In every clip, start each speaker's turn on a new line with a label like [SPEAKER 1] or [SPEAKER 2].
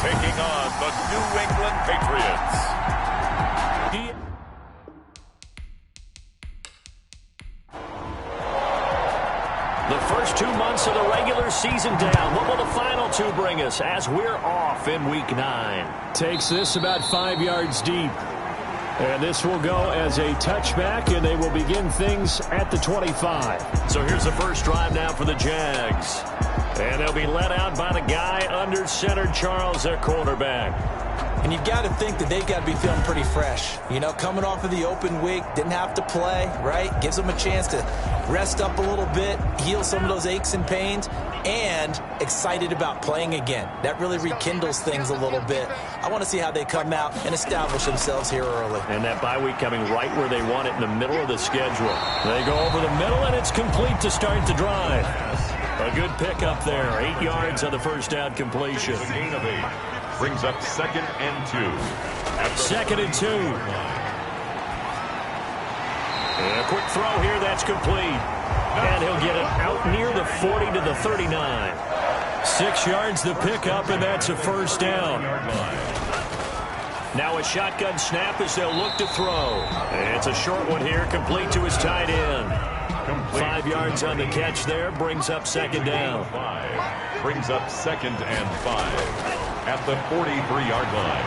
[SPEAKER 1] taking on the New England Patriots.
[SPEAKER 2] The first 2 months of the regular season down. What will the final 2 bring us as we're off in Week 9?
[SPEAKER 3] Takes this about 5 yards deep. And this will go as a touchback, and they will begin things at the 25.
[SPEAKER 2] So here's the first drive now for the Jags. And they'll be led out by the guy under center, Charles, their quarterback.
[SPEAKER 4] And you've got to think that they've got to be feeling pretty fresh. You know, coming off of the open week, didn't have to play, right? Gives them a chance to rest up a little bit, heal some of those aches and pains, and excited about playing again. That really rekindles things a little bit. I want to see how they come out and establish themselves here early.
[SPEAKER 2] And that bye week coming right where they want it, in the middle of the schedule. They go over the middle, and it's complete to start the drive. A good pickup there. 8 yards on the first down completion.
[SPEAKER 1] The gain of 8 brings up 2nd and 2.
[SPEAKER 2] 2nd and 2. And a quick throw here, that's complete. And he'll get it out near the 40 to the 39.
[SPEAKER 3] 6 yards the pickup, and that's a first down.
[SPEAKER 2] Now a shotgun snap as they'll look to throw. And it's a short one here, complete to his tight end. 5 yards on the catch there, brings up 2nd down.
[SPEAKER 1] Brings up 2nd and 5 at the 43-yard line.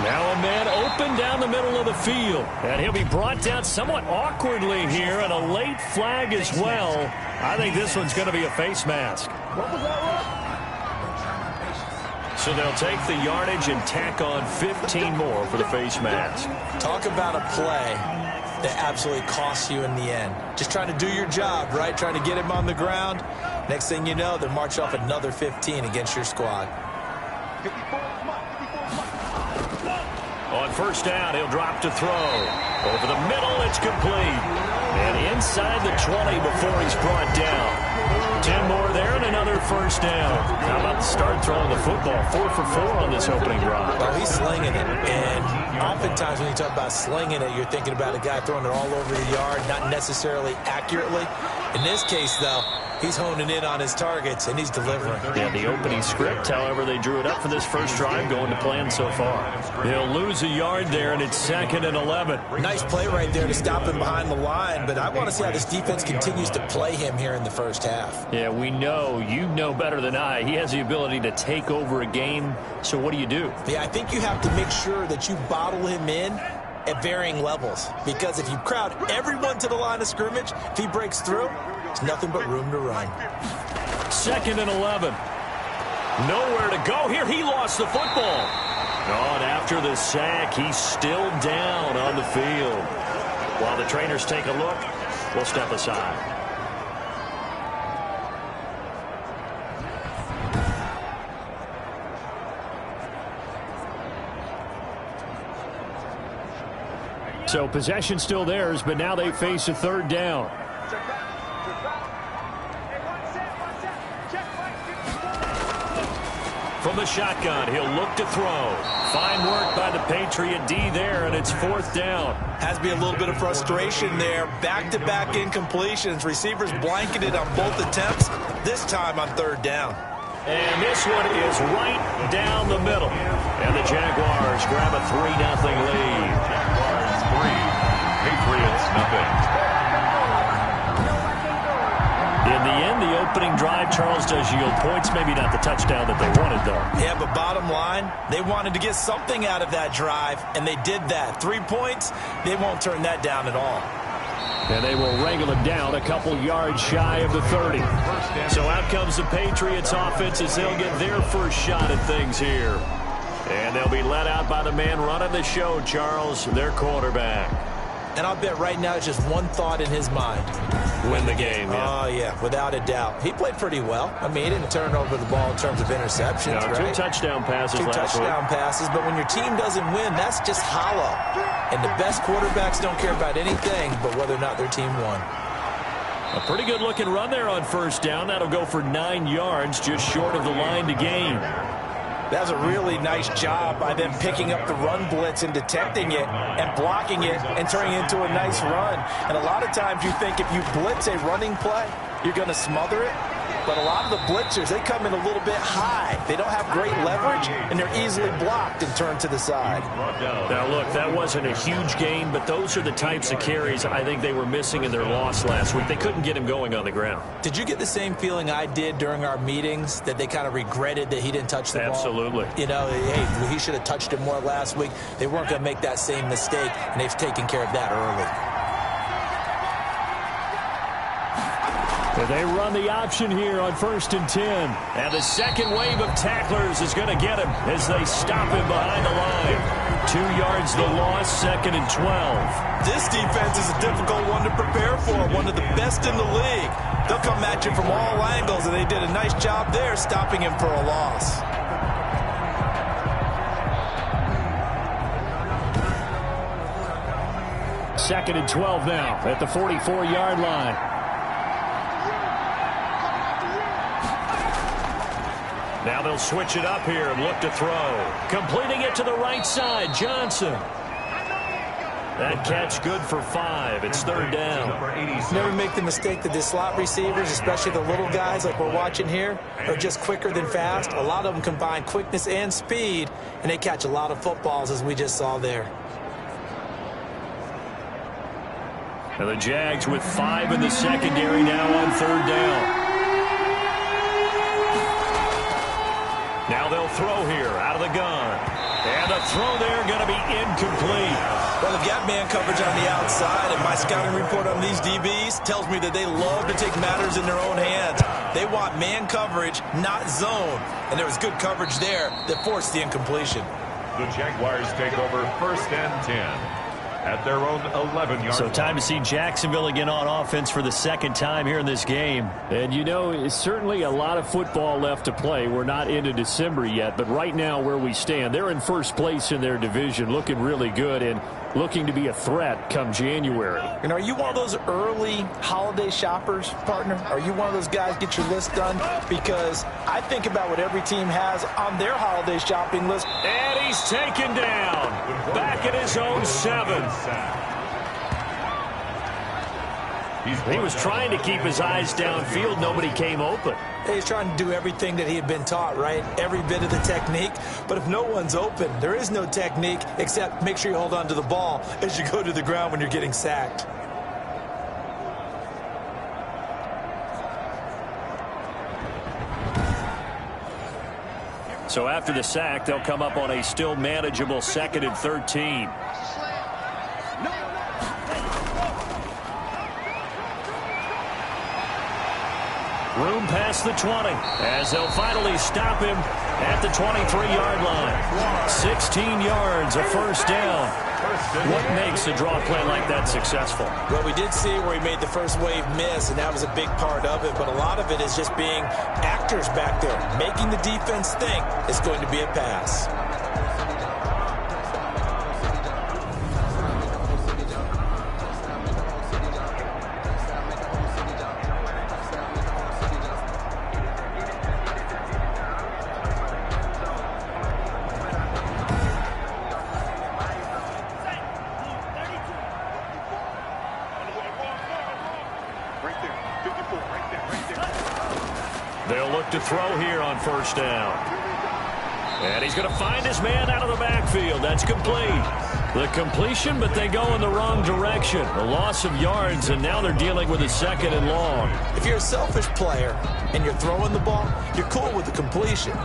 [SPEAKER 3] Now a man open down the middle of the field.
[SPEAKER 2] And he'll be brought down somewhat awkwardly here, and a late flag as well. I think this one's going to be a face mask. So they'll take the yardage and tack on 15 more for the face mask.
[SPEAKER 4] Talk about a play that absolutely costs you in the end. Just trying to do your job, right? Trying to get him on the ground. Next thing you know, they'll march off another 15 against your squad.
[SPEAKER 2] On first down, he'll drop to throw. Over the middle, it's complete. And inside the 20 before he's brought down. 10 more there and another first down. How about the start throwing the football? 4 for 4 on this opening drive.
[SPEAKER 4] Well, he's slinging it. And oftentimes when you talk about slinging it, you're thinking about a guy throwing it all over the yard, not necessarily accurately. In this case, though, he's honing in on his targets, and he's delivering.
[SPEAKER 2] Yeah, the opening script, however, they drew it up for this first drive going to plan so far.
[SPEAKER 3] He'll lose a yard there, and it's 2nd and 11.
[SPEAKER 4] Nice play right there to stop him behind the line, but I want to see how this defense continues to play him here in the first half.
[SPEAKER 2] Yeah, we know, you know better than I, he has the ability to take over a game, so what do you do?
[SPEAKER 4] Yeah, I think you have to make sure that you bottle him in at varying levels, because if you crowd everyone to the line of scrimmage, if he breaks through, there's nothing but room to run.
[SPEAKER 3] 2nd and 11.
[SPEAKER 2] Nowhere to go here. He lost the football. Oh, and after the sack, he's still down on the field. While the trainers take a look, we'll step aside.
[SPEAKER 3] So possession still theirs, but now they face a 3rd down.
[SPEAKER 2] From the shotgun, he'll look to throw. Fine work by the Patriot D there, and it's 4th down.
[SPEAKER 4] Has to be a little bit of frustration there. Back-to-back incompletions. Receivers blanketed on both attempts, this time on 3rd down.
[SPEAKER 2] And this one is right down the middle. And the Jaguars grab a 3-0 lead.
[SPEAKER 1] Jaguars 3, Patriots 0.
[SPEAKER 2] In the end, the opening drive, Charles, does yield points. Maybe not the touchdown that they wanted, though.
[SPEAKER 4] Yeah, but bottom line, they wanted to get something out of that drive, and they did that. 3 points, they won't turn that down at all.
[SPEAKER 3] And they will wrangle him down a couple yards shy of the 30.
[SPEAKER 2] So out comes the Patriots offense as they'll get their first shot at things here. And they'll be let out by the man running the show, Charles, their quarterback.
[SPEAKER 4] And I'll bet right now it's just one thought in his mind.
[SPEAKER 2] Win the game, yeah.
[SPEAKER 4] Oh, yeah, without a doubt. He played pretty well. I mean, he didn't turn over the ball in terms of interceptions,
[SPEAKER 2] no,
[SPEAKER 4] right?
[SPEAKER 2] 2 touchdown passes last week.
[SPEAKER 4] 2 touchdown passes, but when your team doesn't win, that's just hollow. And the best quarterbacks don't care about anything but whether or not their team won.
[SPEAKER 2] A pretty good-looking run there on first down. That'll go for 9 yards, just short of the line to gain.
[SPEAKER 4] That was a really nice job by them picking up the run blitz and detecting it and blocking it and turning it into a nice run. And a lot of times you think if you blitz a running play, you're going to smother it. But a lot of the blitzers, they come in a little bit high. They don't have great leverage, and they're easily blocked and turned to the side.
[SPEAKER 3] Now, look, that wasn't a huge gain, but those are the types of carries I think they were missing in their loss last week. They couldn't get him going on the ground.
[SPEAKER 4] Did you get the same feeling I did during our meetings, that they kind of regretted that he didn't touch the ball?
[SPEAKER 3] Absolutely.
[SPEAKER 4] You know, hey, he should have touched it more last week. They weren't going to make that same mistake, and they've taken care of that early.
[SPEAKER 3] They run the option here on 1st and 10. And the second wave of tacklers is going to get him as they stop him behind the line. 2 yards the loss, 2nd and 12.
[SPEAKER 4] This defense is a difficult one to prepare for, one of the best in the league. They'll come at you from all angles, and they did a nice job there stopping him for a loss.
[SPEAKER 3] Second and 12 now at the 44-yard line. Now they'll switch it up here and look to throw. Completing it to the right side, Johnson. That catch good for 5. It's 3rd down.
[SPEAKER 4] Never make the mistake that the slot receivers, especially the little guys like we're watching here, are just quicker than fast. A lot of them combine quickness and speed, and they catch a lot of footballs, as we just saw there.
[SPEAKER 3] And the Jags with 5 in the secondary now on 3rd down. Now they'll throw here out of the gun. And the throw there going to be incomplete.
[SPEAKER 4] Well, they've got man coverage on the outside, and my scouting report on these DBs tells me that they love to take matters in their own hands. They want man coverage, not zone. And there was good coverage there that forced the incompletion.
[SPEAKER 1] The Jaguars take over 1st and 10. At their own 11-yard line.
[SPEAKER 3] So time to see Jacksonville again on offense for the 2nd time here in this game. And, you know, it's certainly a lot of football left to play. We're not into December yet, but right now where we stand, they're in 1st place in their division, looking really good and looking to be a threat come January.
[SPEAKER 4] And are you one of those early holiday shoppers, partner? Are you one of those guys get your list done? Because I think about what every team has on their holiday shopping list.
[SPEAKER 3] And he's taken down. Back at his own 7. He was trying to keep his eyes downfield. Nobody came open.
[SPEAKER 4] He's trying to do everything that he had been taught, right? Every bit of the technique. But if no one's open, there is no technique except make sure you hold on to the ball as you go to the ground when you're getting sacked.
[SPEAKER 3] So after the sack, they'll come up on a still manageable 2nd and 13. Room past the 20 as they'll finally stop him at the 23-yard line. 16 yards, a 1st down. What makes a draw play like that successful?
[SPEAKER 4] Well, we did see where he made the first wave miss, and that was a big part of it. But a lot of it is just being actors back there, making the defense think it's going to be a pass.
[SPEAKER 3] They'll look to throw here on 1st down. And he's going to find his man out of the backfield. That's complete. The completion, but they go in the wrong direction. A loss of yards, and now they're dealing with a 2nd and long.
[SPEAKER 4] If you're a selfish player and you're throwing the ball, you're cool with the completion.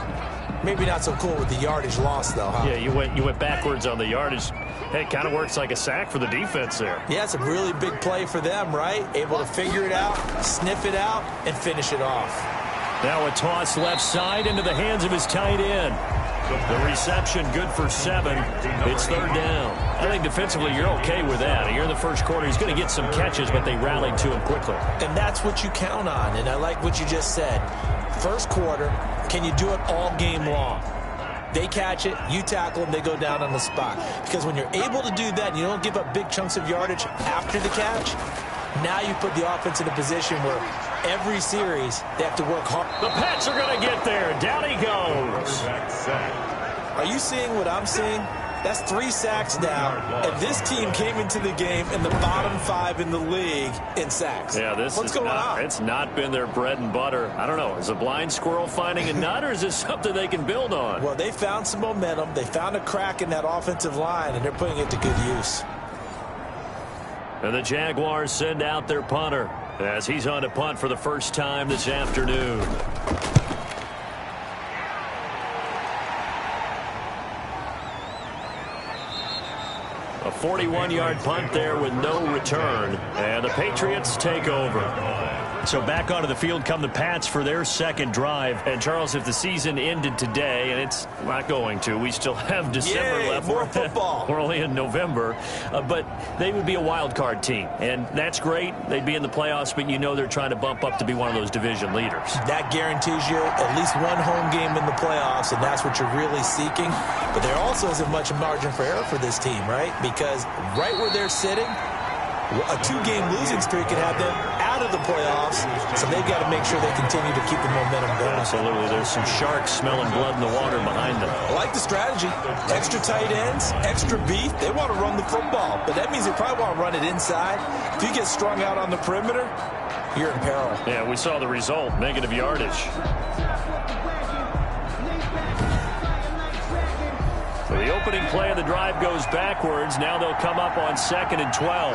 [SPEAKER 4] Maybe not so cool with the yardage loss, though, huh?
[SPEAKER 3] Yeah, you went backwards on the yardage. Hey, it kind of works like a sack for the defense there.
[SPEAKER 4] Yeah, it's a really big play for them, right? Able to figure it out, sniff it out, and finish it off.
[SPEAKER 3] Now a toss left side into the hands of his tight end. The reception good for 7. It's 3rd down. I think defensively you're okay with that. You're in the 1st quarter. He's going to get some catches, but they rallied to him quickly.
[SPEAKER 4] And that's what you count on, and I like what you just said. 1st quarter, can you do it all game long? They catch it, you tackle them, they go down on the spot. Because when you're able to do that and you don't give up big chunks of yardage after the catch, now you put the offense in a position where every series they have to work hard.
[SPEAKER 3] The Pats are going to get there. Down he goes.
[SPEAKER 4] Are you seeing what I'm seeing? That's 3 sacks now, and this team came into the game in the bottom 5 in the league in sacks.
[SPEAKER 3] Yeah,
[SPEAKER 4] What's going on?
[SPEAKER 3] It's not been their bread and butter. I don't know. Is a blind squirrel finding a nut, or is this something they can build on?
[SPEAKER 4] Well, they found some momentum. They found a crack in that offensive line, and they're putting it to good use.
[SPEAKER 3] And the Jaguars send out their punter as he's on to punt for the first time this afternoon. A 41-yard punt there with no return. And the Patriots take over. So back onto the field come the Pats for their second drive. And, Charles, if the season ended today, and it's not going to, we still have December left.
[SPEAKER 4] More football.
[SPEAKER 3] We're only in November. But they would be a wild card team. And that's great. They'd be in the playoffs, but you know they're trying to bump up to be one of those division leaders.
[SPEAKER 4] That guarantees you at least one home game in the playoffs, and that's what you're really seeking. But there also isn't much margin for error for this team, right? Because right where they're sitting, a 2-game losing streak could have them out of the playoffs, so they've got to make sure they continue to keep the momentum going.
[SPEAKER 3] Absolutely. There's some sharks smelling blood in the water behind them.
[SPEAKER 4] I like the strategy. Extra tight ends, extra beef. They want to run the football, but that means they probably want to run it inside. If you get strung out on the perimeter, you're in peril.
[SPEAKER 3] Yeah, we saw the result, negative yardage. So the opening play of the drive goes backwards. Now they'll come up on 2nd and 12.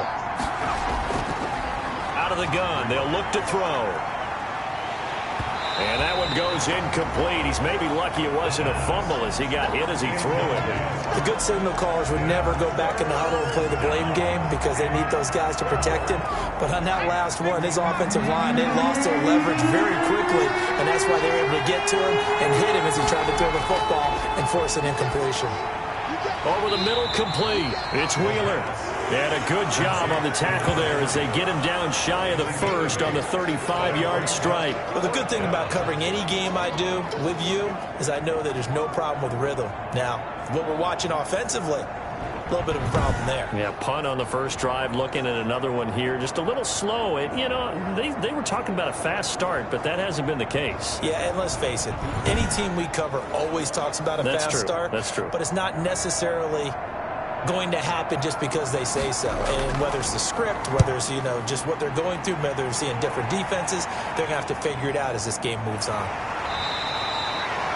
[SPEAKER 3] Out of the gun, they'll look to throw. And that one goes incomplete. He's maybe lucky it wasn't a fumble as he got hit as he threw it.
[SPEAKER 4] The good signal callers would never go back in the huddle and play the blame game because they need those guys to protect him. But on that last one, his offensive line, they lost their leverage very quickly, and that's why they were able to get to him and hit him as he tried to throw the football and force an incompletion.
[SPEAKER 3] Over the middle, complete. It's Wheeler. And a good job on the tackle there as they get him down shy of the first on the 35-yard strike.
[SPEAKER 4] Well, the good thing about covering any game I do with you is I know that there's no problem with rhythm. Now, what we're watching offensively, a little bit of a problem there.
[SPEAKER 3] Yeah, punt on the first drive, looking at another one here. Just a little slow. You know, they were talking about a fast start, but that hasn't been the case.
[SPEAKER 4] Yeah, and let's face it, any team we cover always talks about a fast start.
[SPEAKER 3] That's true.
[SPEAKER 4] But it's not necessarily going to happen just because they say so. And whether it's the script, whether it's, you know, just what they're going through, whether they're seeing different defenses, they're going to have to figure it out as this game moves on.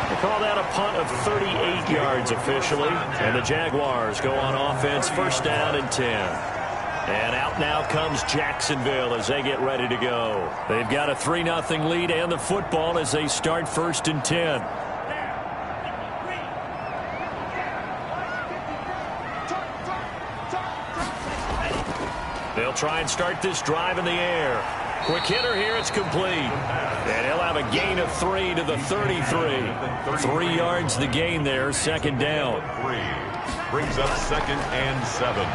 [SPEAKER 3] They call that a punt of 38 yards officially. And the Jaguars go on offense, 1st down and 10. And out now comes Jacksonville as they get ready to go. They've got a 3-0 lead and the football as they start 1st and 10. They'll try and start this drive in the air. Quick hitter here, it's complete. And he'll have a gain of 3 to the 33. 3 yards the gain there, 2nd down.
[SPEAKER 1] 3 brings up 2nd and 7.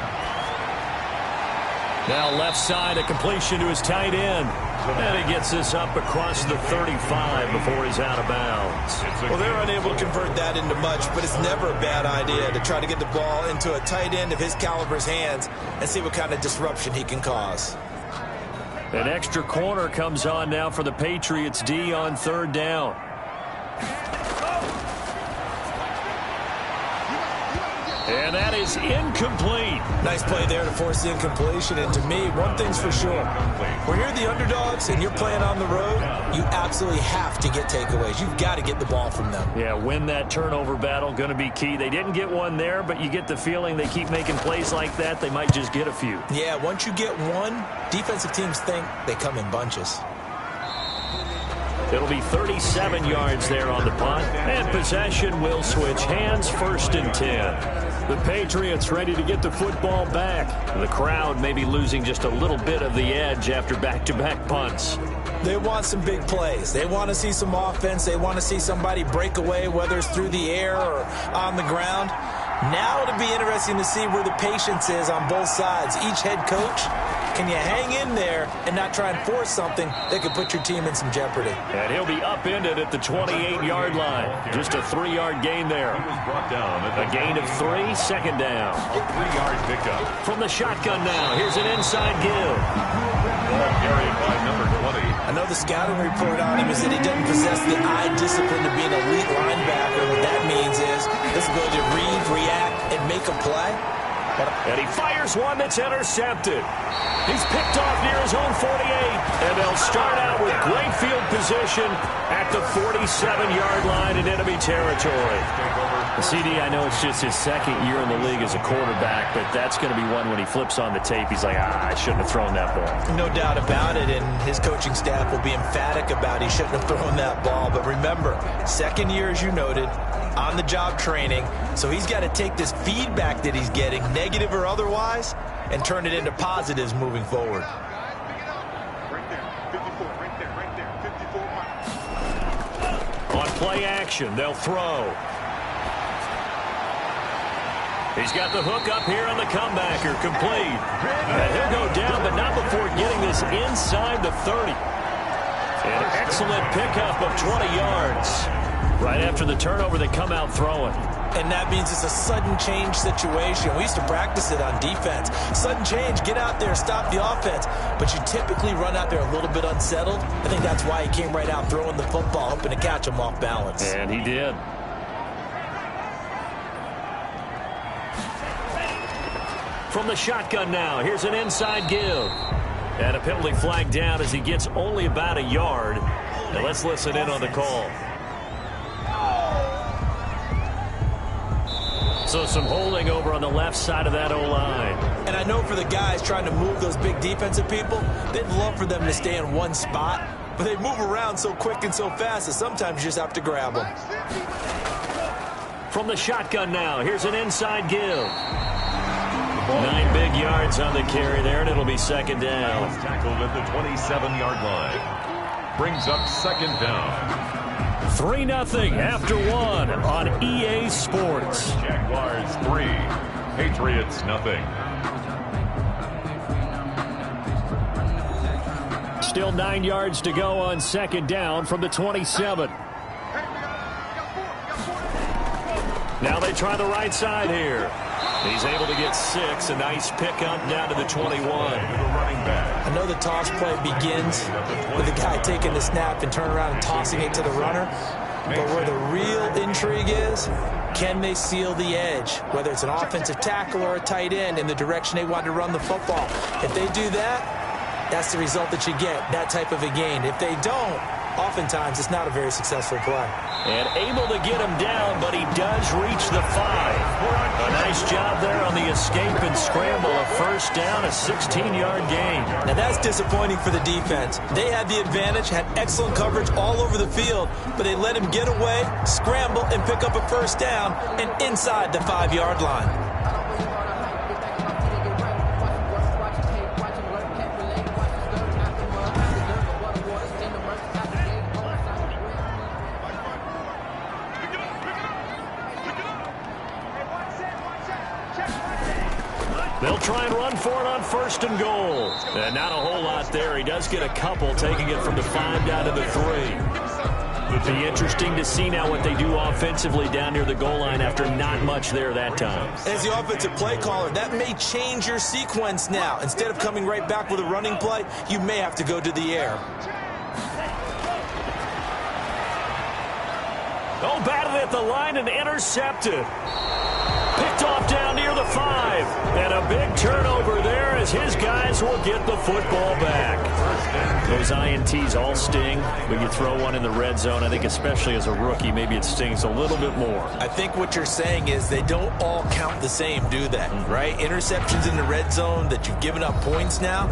[SPEAKER 3] Now left side, a completion to his tight end. And he gets this up across the 35 before he's out of bounds.
[SPEAKER 4] Well, they're unable to convert that into much, but it's never a bad idea to try to get the ball into a tight end of his caliber's hands and see what kind of disruption he can cause.
[SPEAKER 3] An extra corner comes on now for the Patriots D on 3rd down. And that is incomplete.
[SPEAKER 4] Nice play there to force the incompletion. And to me, one thing's for sure. When you're the underdogs and you're playing on the road, you absolutely have to get takeaways. You've got to get the ball from them.
[SPEAKER 3] Yeah, win that turnover battle, going to be key. They didn't get one there, but you get the feeling they keep making plays like that, they might just get a few.
[SPEAKER 4] Yeah, once you get one, defensive teams think they come in bunches.
[SPEAKER 3] It'll be 37 yards there on the punt, and possession will switch hands, 1st and 10. The Patriots ready to get the football back. The crowd may be losing just a little bit of the edge after back-to-back punts.
[SPEAKER 4] They want some big plays. They want to see some offense. They want to see somebody break away, whether it's through the air or on the ground. Now it'll be interesting to see where the patience is on both sides. Each head coach, can you hang in there and not try and force something that could put your team in some jeopardy?
[SPEAKER 3] And he'll be upended at the 28-yard line. Just a 3-yard gain there.
[SPEAKER 1] He was brought down at
[SPEAKER 3] A gain of 3, 2nd down.
[SPEAKER 1] a 3-yard pickup.
[SPEAKER 3] From the shotgun now, here's an inside give.
[SPEAKER 1] Ball carried by number 20.
[SPEAKER 4] I know the scouting report on him is that he doesn't possess the eye discipline to be an elite linebacker. What that means is his ability to read, react, and make a play.
[SPEAKER 2] And he fires one that's intercepted. He's picked off near his own 48. And they'll start out with great field position at the 47-yard line in enemy territory.
[SPEAKER 3] CD, I know it's just his second year in the league as a quarterback, but that's going to be one when he flips on the tape. He's like, I shouldn't have thrown that ball.
[SPEAKER 4] No doubt about it, and his coaching staff will be emphatic about he shouldn't have thrown that ball. But remember, second year, as you noted, on-the-job training, so he's got to take this feedback that he's getting, negative or otherwise, and turn it into positives moving forward.
[SPEAKER 2] On play action, they'll throw. He's got the hook up here on the comebacker, complete. And he'll go down, but not before getting this inside the 30. An excellent pickup of 20 yards. Right after the turnover, they come out throwing.
[SPEAKER 4] And that means it's a sudden change situation. We used to practice it on defense. Sudden change, get out there, stop the offense. But you typically run out there a little bit unsettled. I think that's why he came right out throwing the football, hoping to catch him off balance.
[SPEAKER 3] And he did.
[SPEAKER 2] From the shotgun now, here's an inside give. And a penalty flag down as he gets only about a yard. Now let's listen in on the call. So some holding over on the left side of that O-line.
[SPEAKER 4] And I know for the guys trying to move those big defensive people, they'd love for them to stay in one spot, but they move around so quick and so fast that sometimes you just have to grab them.
[SPEAKER 2] From the shotgun now, here's an inside give. 9 big yards on the carry there, and it'll be second down.
[SPEAKER 1] Tackled at the 27-yard line. Brings up second down.
[SPEAKER 2] 3-0 after one on EA Sports.
[SPEAKER 1] Jaguars 3, Patriots 0.
[SPEAKER 2] Still 9 yards to go on second down from the 27. Now they try the right side here. He's able to get 6. A nice pickup down to the 21.
[SPEAKER 4] I know the toss play begins with the guy taking the snap and turn around and tossing it to the runner. But where the real intrigue is, can they seal the edge? Whether it's an offensive tackle or a tight end in the direction they want to run the football. If they do that, that's the result that you get, that type of a gain. If they don't, oftentimes it's not a very successful play.
[SPEAKER 2] And able to get him down, but he does reach the 5. A nice job there on the escape and scramble. A first down, a 16-yard gain.
[SPEAKER 4] Now that's disappointing for the defense. They had the advantage, had excellent coverage all over the field, but they let him get away, scramble, and pick up a first down and inside the 5-yard line.
[SPEAKER 2] They'll try and run for it on first and goal. And not a whole lot there. He does get a couple, taking it from the 5 down to the 3. It'll be interesting to see now what they do offensively down near the goal line after not much there that time.
[SPEAKER 4] As the offensive play caller, that may change your sequence now. Instead of coming right back with a running play, you may have to go to the air.
[SPEAKER 2] Oh, batted at the line and intercepted. Picked off down near the 5. And a big turnover there as his guys will get the football back. Those INTs all sting, but you throw one in the red zone, I think especially as a rookie, maybe it stings a little bit more.
[SPEAKER 4] I think what you're saying is they don't all count the same, do they? Right? Interceptions in the red zone that you've given up points now,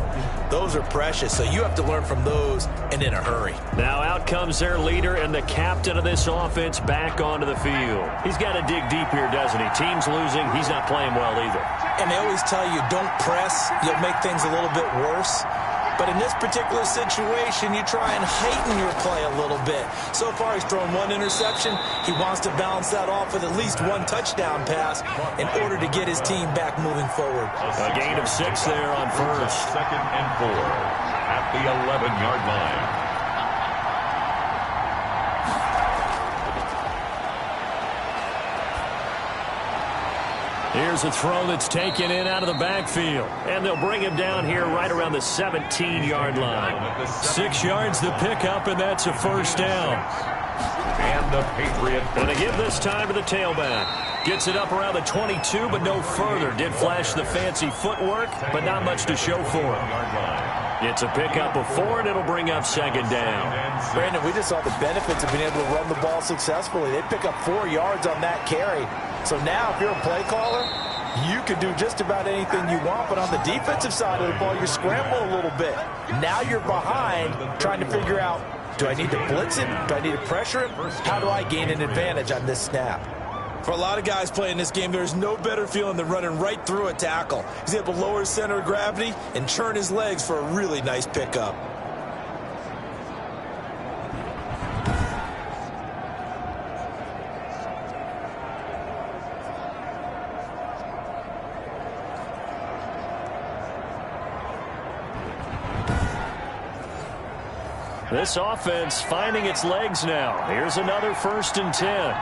[SPEAKER 4] those are precious. So you have to learn from those and in a hurry.
[SPEAKER 2] Now out comes their leader and the captain of this offense back onto the field. He's got to dig deep here, doesn't he? Team's losing. He's not playing well either.
[SPEAKER 4] And they always tell you, don't press. You'll make things a little bit worse. But in this particular situation, you try and heighten your play a little bit. So far, he's thrown 1 interception. He wants to balance that off with at least 1 touchdown pass in order to get his team back moving forward.
[SPEAKER 2] A gain of 6 there on first.
[SPEAKER 1] Second and 4 at the 11-yard line.
[SPEAKER 2] Here's a throw that's taken in out of the backfield. And they'll bring him down here right around the 17-yard line. 6 yards to pick up, and that's a first down.
[SPEAKER 1] And the Patriots
[SPEAKER 2] going to give this time to the tailback.
[SPEAKER 3] Gets it up around the 22, but no further. Did flash the fancy footwork, but not much to show for it. It's a pickup of 4, and it'll bring up second down.
[SPEAKER 4] Brandon, we just saw the benefits of being able to run the ball successfully. They pick up 4 yards on that carry. So now if you're a play caller, you can do just about anything you want, but on the defensive side of the ball, you're scrambling a little bit. Now you're behind trying to figure out, do I need to blitz him? Do I need to pressure him? How do I gain an advantage on this snap? For a lot of guys playing this game, there's no better feeling than running right through a tackle. He's able to lower his center of gravity and churn his legs for a really nice pickup.
[SPEAKER 3] This offense finding its legs now. Here's another 1st and 10.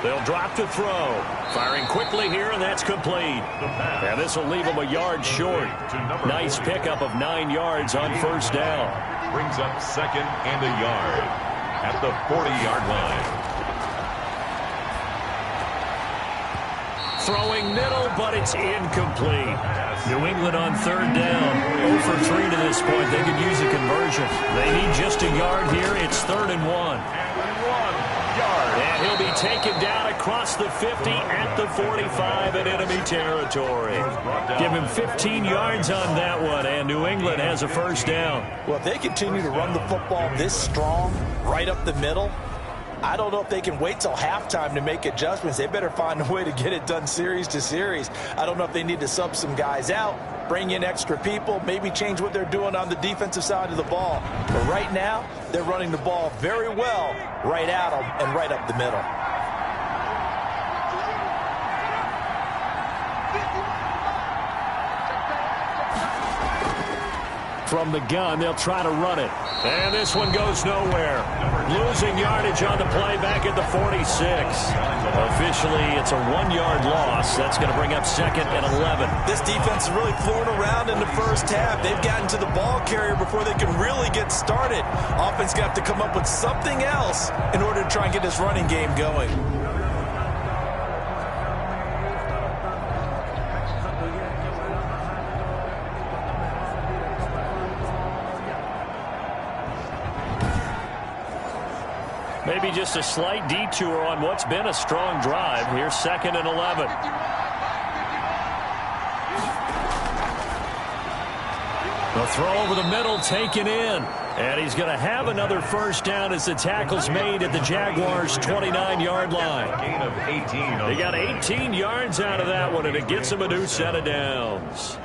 [SPEAKER 3] They'll drop to throw. Firing quickly here, and that's complete. And this will leave them a yard short. Nice pickup of 9 yards on 1st down.
[SPEAKER 1] Brings up 2nd and a yard at the 40-yard line.
[SPEAKER 3] Throwing middle, but it's incomplete. New England on 3rd down. 0 for 3 to this point. They could use a conversion. They need just a yard here. It's 3rd and 1. And he'll be taken down across the 50 at the 45 in enemy territory. Give him 15 yards on that one, and New England has a 1st down.
[SPEAKER 4] Well, if they continue to run the football this strong, right up the middle, I don't know if they can wait till halftime to make adjustments. They better find a way to get it done series to series. I don't know if they need to sub some guys out, bring in extra people, maybe change what they're doing on the defensive side of the ball. But right now, they're running the ball very well right at them and right up the middle.
[SPEAKER 3] From the gun, they'll try to run it. And this one goes nowhere. Losing yardage on the play back at the 46. Officially, it's a 1-yard loss. That's going to bring up 2nd and 11.
[SPEAKER 4] This defense is really fooling around in the first half. They've gotten to the ball carrier before they can really get started. Offense got to come up with something else in order to try and get this running game going.
[SPEAKER 3] Maybe just a slight detour on what's been a strong drive. Here's 2nd and 11. The throw over the middle taken in. And he's going to have another 1st down as the tackle's made at the Jaguars' 29-yard line.
[SPEAKER 1] Gain of 18.
[SPEAKER 3] They got 18 yards out of that one, and it gets them a new set of downs.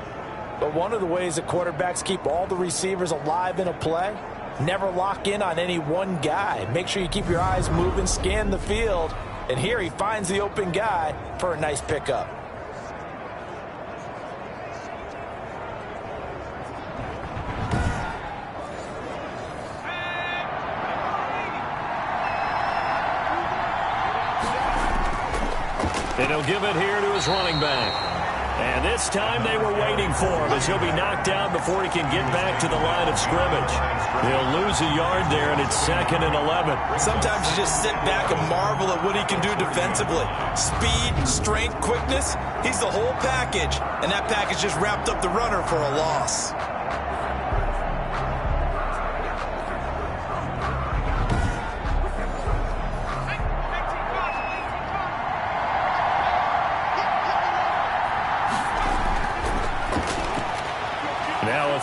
[SPEAKER 4] But one of the ways that quarterbacks keep all the receivers alive in a play, never lock in on any one guy. Make sure you keep your eyes moving, scan the field. And here he finds the open guy for a nice pickup.
[SPEAKER 3] And he'll give it here to his running back. And this time they were waiting for him as he'll be knocked down before he can get back to the line of scrimmage. He'll lose a yard there, and it's 2nd and 11.
[SPEAKER 4] Sometimes you just sit back and marvel at what he can do defensively. Speed, strength, quickness, he's the whole package. And that package just wrapped up the runner for a loss.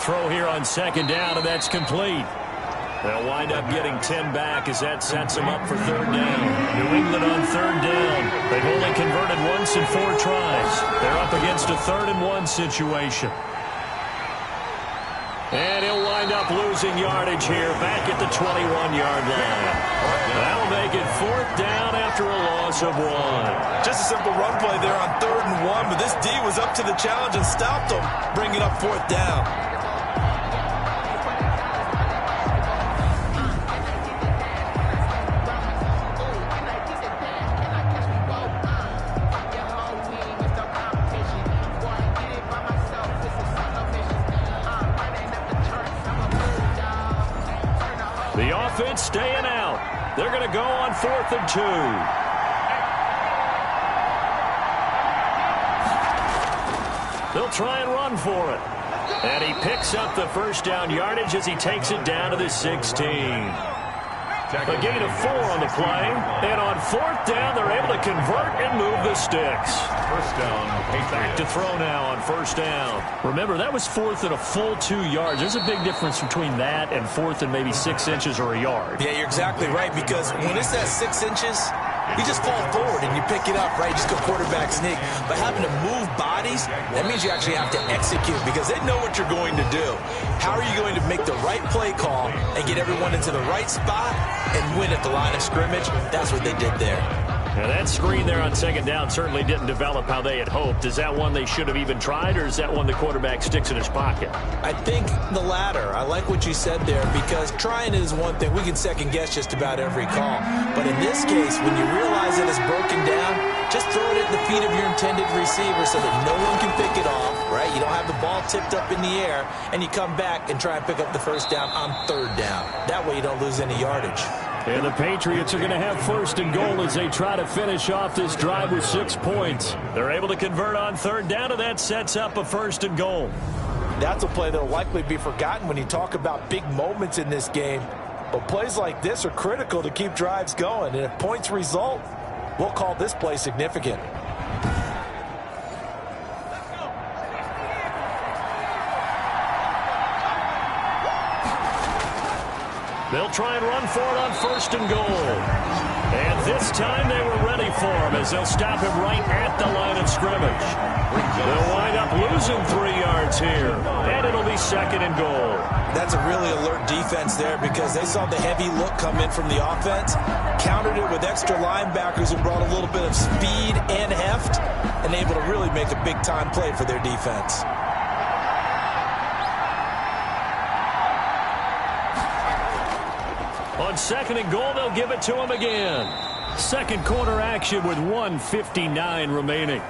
[SPEAKER 3] Throw here on 2nd down, and that's complete. They'll wind up getting 10 back as that sets them up for 3rd down. New England on 3rd down. They've only converted once in 4 tries. They're up against a 3rd and 1 situation. And he'll wind up losing yardage here back at the 21-yard line. That'll make it 4th down after a loss of 1.
[SPEAKER 4] Just a simple run play there on 3rd and 1, but this D was up to the challenge and stopped them, bringing up 4th down.
[SPEAKER 3] The offense staying out.
[SPEAKER 2] They're going to go on 4th and 2. They'll try and run for it. And he picks up the first down yardage as he takes it down to the 16. A gain of 4 on the play. And on 4th down, they're able to convert and move the sticks.
[SPEAKER 1] First down,
[SPEAKER 2] Back to throw now on 1st down.
[SPEAKER 3] Remember, that was 4th and a full 2 yards. There's a big difference between that and 4th and maybe 6 inches or a yard.
[SPEAKER 4] Yeah, you're exactly right, because when it's at 6 inches, you just fall forward and you pick it up, right? Just go quarterback sneak. But having to move bodies, that means you actually have to execute, because they know what you're going to do. How are you going to make the right play call and get everyone into the right spot and win at the line of scrimmage? That's what they did there.
[SPEAKER 3] Now that screen there on 2nd down certainly didn't develop how they had hoped. Is that one they should have even tried, or is that one the quarterback sticks in his pocket?
[SPEAKER 4] I think the latter. I like what you said there, because trying it is one thing. We can second guess just about every call. But in this case, when you realize that it's broken down, just throw it at the feet of your intended receiver so that no one can pick it off, right? You don't have the ball tipped up in the air, and you come back and try and pick up the first down on 3rd down. That way you don't lose any yardage.
[SPEAKER 3] And the Patriots are going to have 1st and goal as they try to finish off this drive with 6 points.
[SPEAKER 2] They're able to convert on 3rd down, and that sets up a 1st and goal.
[SPEAKER 4] That's a play that will likely be forgotten when you talk about big moments in this game. But plays like this are critical to keep drives going. And if points result, we'll call this play significant.
[SPEAKER 2] They'll try and run for it on 1st and goal. And this time they were ready for him as they'll stop him right at the line of scrimmage. They'll wind up losing 3 yards here. And it'll be 2nd and goal.
[SPEAKER 4] That's a really alert defense there, because they saw the heavy look come in from the offense, countered it with extra linebackers who brought a little bit of speed and heft, and able to really make a big-time play for their defense.
[SPEAKER 2] On 2nd and goal, they'll give it to him again.
[SPEAKER 3] Second quarter action with 1:59 remaining.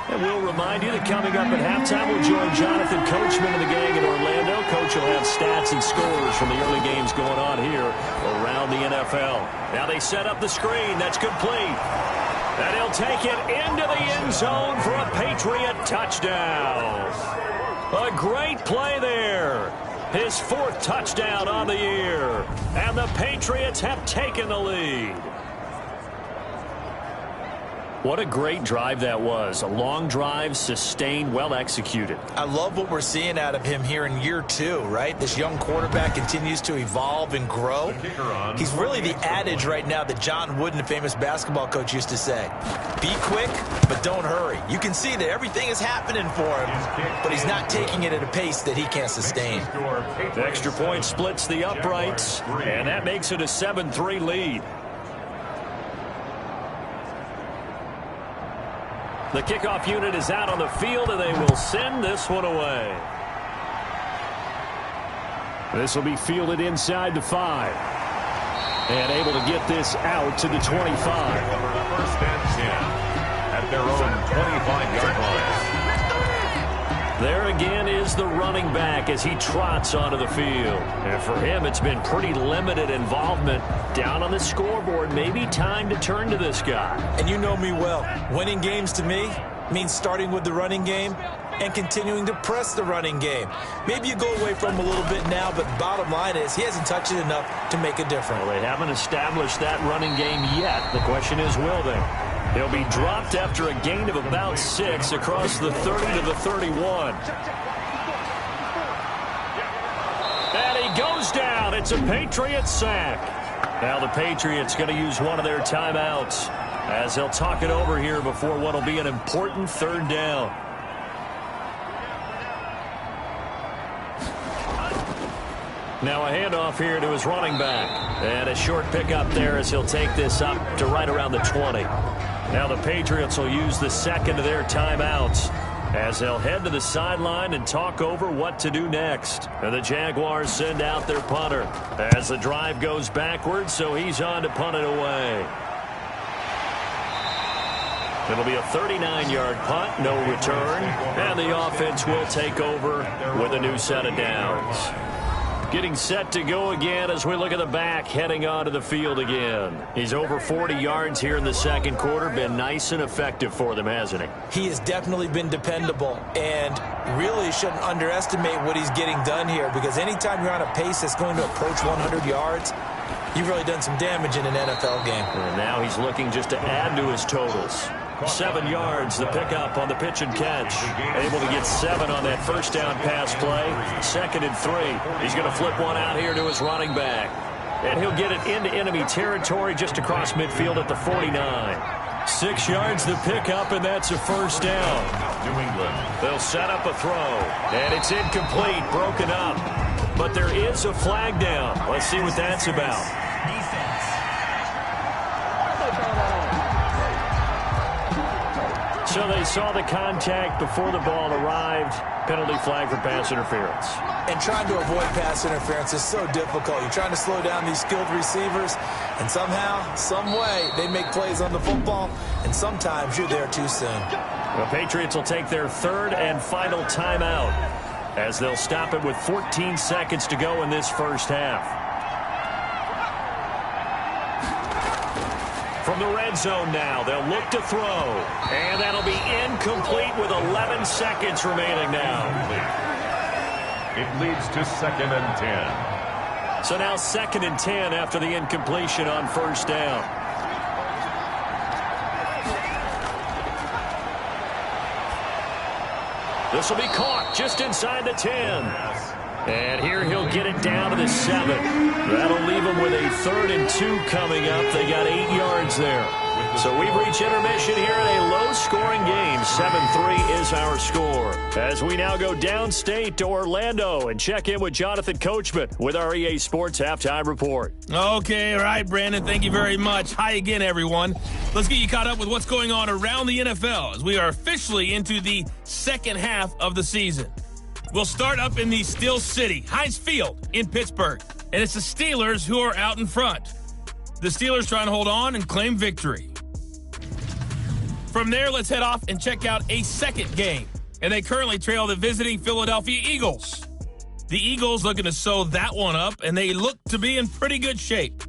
[SPEAKER 2] And we'll remind you that coming up at halftime, we'll join Jonathan Coachman and the gang in Orlando. Coach will have stats and scores from the early games going on here around the NFL. Now they set up the screen. That's complete. And he'll take it into the end zone for a Patriot touchdown. A great play there. His 4th touchdown on the year. And the Patriots have taken the lead.
[SPEAKER 3] What a great drive that was. A long drive, sustained, well executed.
[SPEAKER 4] I love what we're seeing out of him here in year 2, right? This young quarterback continues to evolve and grow. He's really the adage right now that John Wooden, the famous basketball coach, used to say. Be quick, but don't hurry. You can see that everything is happening for him, but he's not taking it at a pace that he can't sustain.
[SPEAKER 2] The extra point splits the uprights, and that makes it a 7-3 lead. The kickoff unit is out on the field, and they will send this one away.
[SPEAKER 3] This will be fielded inside the 5. And able to get this out to the 25.
[SPEAKER 1] 1st and 10 at their own 25-yard line.
[SPEAKER 2] There again is the running back as he trots onto the field. And for him, it's been pretty limited involvement. Down on the scoreboard, maybe time to turn to this guy.
[SPEAKER 4] And you know me well. Winning games to me means starting with the running game and continuing to press the running game. Maybe you go away from him a little bit now, but bottom line is he hasn't touched it enough to make a difference.
[SPEAKER 2] Well, they haven't established that running game yet. The question is, will they? He'll be dropped after a gain of about 6 across the 30 to the 31. And he goes down. It's a Patriot sack. Now the Patriots going to use one of their timeouts as they'll talk it over here before what will be an important 3rd down. Now a handoff here to his running back. And a short pickup there as he'll take this up to right around the 20. Now the Patriots will use the 2nd of their timeouts as they'll head to the sideline and talk over what to do next. And the Jaguars send out their punter as the drive goes backwards, so he's on to punt it away. It'll be a 39-yard punt, no return, and the offense will take over with a new set of downs.
[SPEAKER 3] Getting set to go again as we look at the back, heading onto the field again. He's over 40 yards here in the second quarter. Been nice and effective for them, hasn't he?
[SPEAKER 4] He has definitely been dependable, and really shouldn't underestimate what he's getting done here, because anytime you're on a pace that's going to approach 100 yards, you've really done some damage in an NFL game.
[SPEAKER 3] And now he's looking just to add to his totals. 7 yards, the pickup on the pitch and catch. Able to get 7 on that first down pass play. 2nd and 3. He's going to flip one out here to his running back. And he'll get it into enemy territory just across midfield at the 49. 6 yards the pickup, and that's a first down.
[SPEAKER 1] New England.
[SPEAKER 3] They'll set up a throw. And it's incomplete, broken up. But there is a flag down. Let's see what that's about. So they saw the contact before the ball arrived. Penalty flag for pass interference.
[SPEAKER 4] And trying to avoid pass interference is so difficult. You're trying to slow down these skilled receivers, and somehow, some way, they make plays on the football, and sometimes you're there too soon.
[SPEAKER 3] The Patriots will take their 3rd and final timeout as they'll stop it with 14 seconds to go in this first half. From the red zone now, they'll look to throw. And that'll be incomplete with 11 seconds remaining now.
[SPEAKER 1] It leads to 2nd and 10.
[SPEAKER 3] So now 2nd and 10 after the incompletion on first down. This will be caught just inside the 10. And here he'll get it down to the 7. That'll leave him with a 3rd and 2 coming up. They got 8 yards there. So we've reached intermission here in a low-scoring game. 7-3 is our score. As we now go downstate to Orlando and check in with Jonathan Coachman with our EA Sports Halftime Report.
[SPEAKER 5] Okay, all right, Brandon, thank you very much. Hi again, everyone. Let's get you caught up with what's going on around the NFL as we are officially into the second half of the season. We'll start up in the Steel City, Heinz Field in Pittsburgh. And it's the Steelers who are out in front. The Steelers trying to hold on and claim victory. From there, let's head off and check out a second game. And they currently trail the visiting Philadelphia Eagles. The Eagles looking to sew that one up, and they look to be in pretty good shape.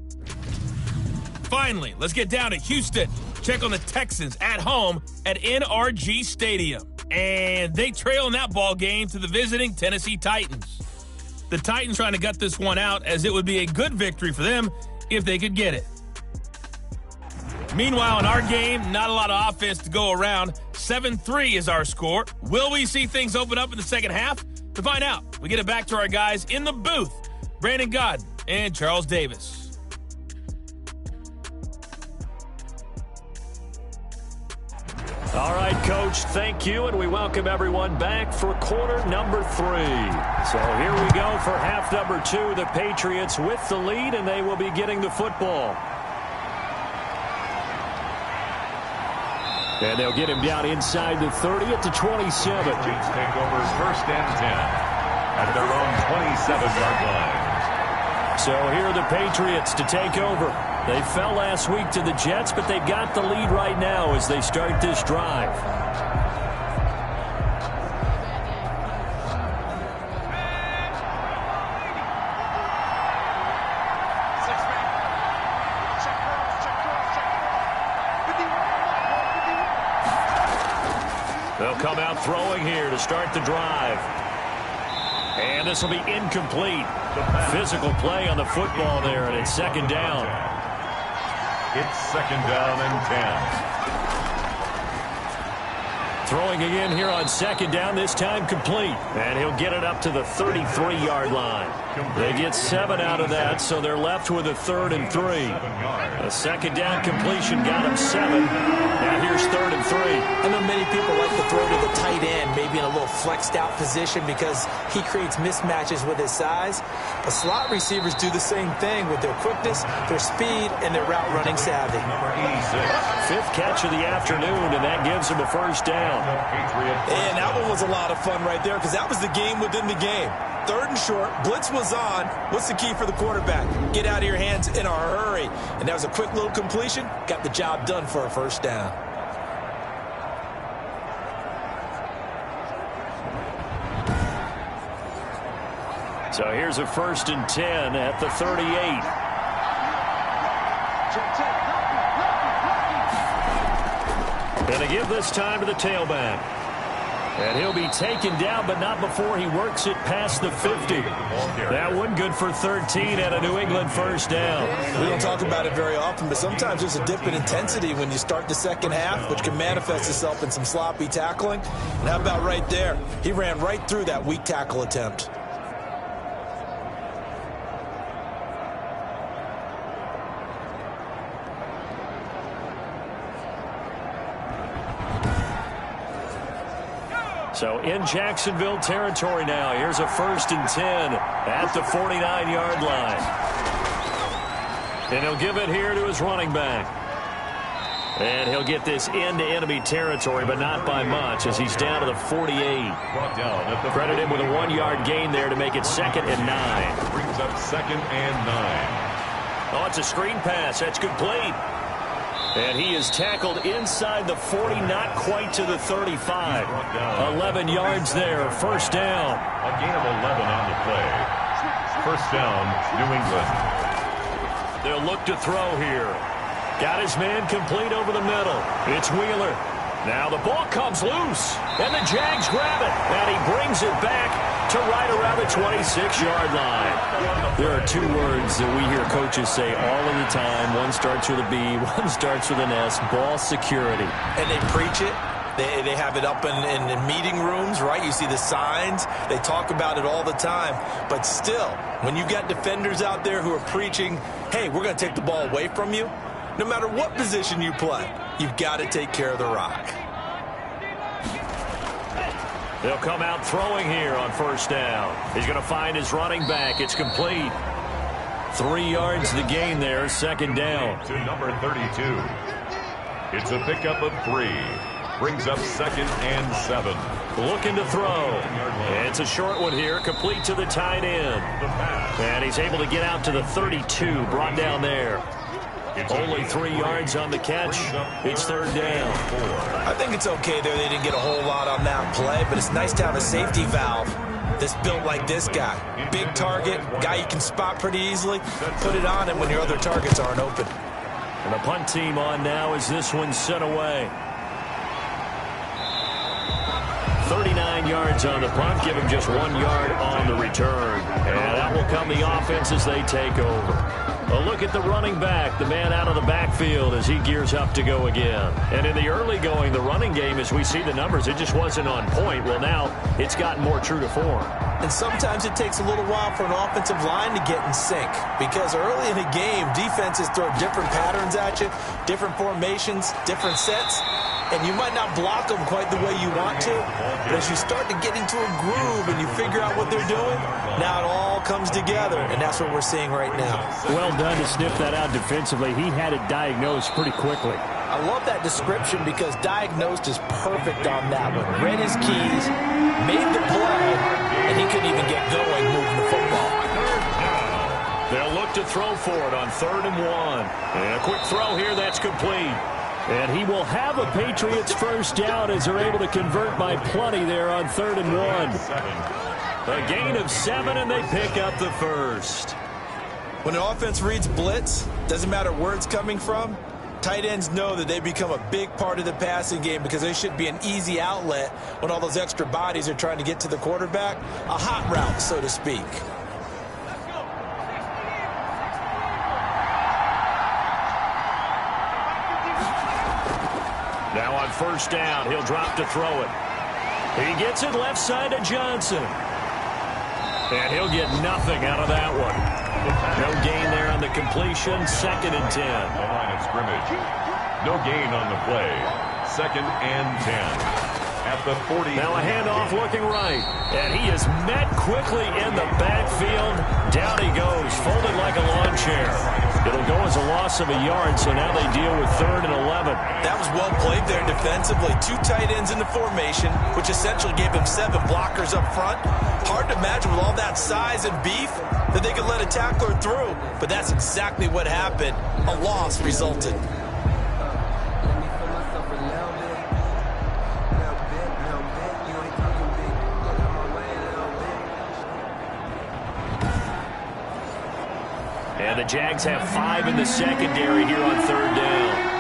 [SPEAKER 5] Finally, let's get down to Houston. Check on the Texans at home at NRG Stadium. And they trail in that ball game to the visiting Tennessee Titans. The Titans trying to gut this one out, as it would be a good victory for them if they could get it. Meanwhile, in our game, not a lot of offense to go around. 7-3 is our score. Will we see things open up in the second half? To find out, we get it back to our guys in the booth, Brandon Godden and Charles Davis.
[SPEAKER 3] All right, Coach, thank you, and we welcome everyone back for quarter number 3. So here we go for half number 2. The Patriots with the lead, and they will be getting the football. And they'll get him down inside the 30 at the 27.
[SPEAKER 1] Patriots take over 1st and 10 at their own 27-yard line.
[SPEAKER 3] So here are the Patriots to take over. They fell last week to the Jets, but they've got the lead right now as they start this drive. They'll come out throwing here to start the drive. And this will be incomplete. Physical play on the football there, and it's 2nd down.
[SPEAKER 1] It's 2nd down and 10.
[SPEAKER 3] Throwing again here on 2nd down, this time complete. And he'll get it up to the 33-yard line. They get 7 out of that, so they're left with a 3rd and 3. A 2nd down completion got him 7. Now here's 3rd and 3.
[SPEAKER 4] I know many people like to throw to the tight end, maybe in a little flexed out position because he creates mismatches with his size. But slot receivers do the same thing with their quickness, their speed, and their route running savvy.
[SPEAKER 1] Number 86.
[SPEAKER 3] 5th catch of the afternoon, and that gives him a first down.
[SPEAKER 4] And that one was a lot of fun right there because that was the game within the game. 3rd and short, blitz was on. What's the key for the quarterback? Get out of your hands in a hurry. And that was a quick little completion. Got the job done for a first down.
[SPEAKER 2] So here's a 1st and 10 at the 38. Going to give this time to the tailback. And he'll be taken down, but not before he works it past the 50. That one good for 13 at a New England 1st down.
[SPEAKER 4] We don't talk about it very often, but sometimes there's a dip in intensity when you start the second half, which can manifest itself in some sloppy tackling. And how about right there? He ran right through that weak tackle attempt.
[SPEAKER 2] So in Jacksonville territory now. Here's a 1st and 10 at the 49-yard line. And he'll give it here to his running back. And he'll get this into enemy territory, but not by much, as he's down to the 48. Credit him with a 1-yard gain there to make it 2nd and 9.
[SPEAKER 1] Brings up 2nd and 9.
[SPEAKER 2] Oh, it's a screen pass. That's complete. And he is tackled inside the 40, not quite to the 35. 11 yards there, 1st down.
[SPEAKER 1] A gain of 11 on the play. 1st down, New England.
[SPEAKER 2] They'll look to throw here. Got his man complete over the middle. It's Wheeler. Now the ball comes loose, and the Jags grab it, and he brings it back to right around the 26-yard line. There are 2 words that we hear coaches say all of the time. One starts with a B, one starts with an S, ball security.
[SPEAKER 4] And they preach it. They have it up in meeting rooms, right? You see the signs. They talk about it all the time. But still, when you got defenders out there who are preaching, hey, we're going to take the ball away from you, no matter what position you play, you've got to take care of the rock.
[SPEAKER 2] They'll come out throwing here on 1st down. He's going to find his running back. It's complete. 3 yards the gain there, 2nd down.
[SPEAKER 1] To number 32. It's a pickup of 3. Brings up 2nd and 7.
[SPEAKER 2] Looking to throw. It's a short one here, complete to the tight end. And he's able to get out to the 32, brought down there. Only 3 yards on the catch. It's 3rd down.
[SPEAKER 4] I think it's okay there. They didn't get a whole lot on that play, but it's nice to have a safety valve that's built like this guy. Big target, guy you can spot pretty easily. Put it on him when your other targets aren't open.
[SPEAKER 2] And the punt team on now as this one's sent away. 39 yards on the punt, give him just 1 yard on the return. And that will come the offense as they take over. A look at the running back, the man out of the backfield as he gears up to go again. And in the early going, the running game, as we see the numbers, it just wasn't on point. Well, now it's gotten more true to form.
[SPEAKER 4] And sometimes it takes a little while for an offensive line to get in sync, because early in the game, defenses throw different patterns at you, different formations, different sets, and you might not block them quite the way you want to, but as you start to get into a groove and you figure out what they're doing, now it all comes together, and that's what we're seeing right now.
[SPEAKER 3] Well done to sniff that out defensively. He had it diagnosed pretty quickly.
[SPEAKER 4] I love that description because diagnosed is perfect on that one. Read his keys, made the play, and he couldn't even get going moving the football.
[SPEAKER 2] They'll look to throw for it on 3rd and 1. And a quick throw here, that's complete.
[SPEAKER 3] And he will have a Patriots 1st down as they're able to convert by plenty there on 3rd and 1.
[SPEAKER 2] A gain of 7, and they pick up the 1st.
[SPEAKER 4] When an offense reads blitz, doesn't matter where it's coming from, tight ends know that they become a big part of the passing game because they should be an easy outlet when all those extra bodies are trying to get to the quarterback. A hot route, so to speak.
[SPEAKER 2] Now on 1st down, he'll drop to throw it. He gets it left side to Johnson. And he'll get nothing out of that one. No gain there on the completion. 2nd and 10.
[SPEAKER 1] The line of scrimmage. No gain on the play. 2nd and 10. At the 40.
[SPEAKER 2] Now a handoff looking right. And he is met quickly in the backfield. Down he goes, folded like a lawn chair. It'll go as a loss of a yard, so now they deal with 3rd and 11.
[SPEAKER 4] That was well played there defensively. 2 tight ends in the formation, which essentially gave them 7 blockers up front. Hard to imagine with all that size and beef that they could let a tackler through. But that's exactly what happened. A loss resulted.
[SPEAKER 3] the Jags have 5 in the secondary here on 3rd down.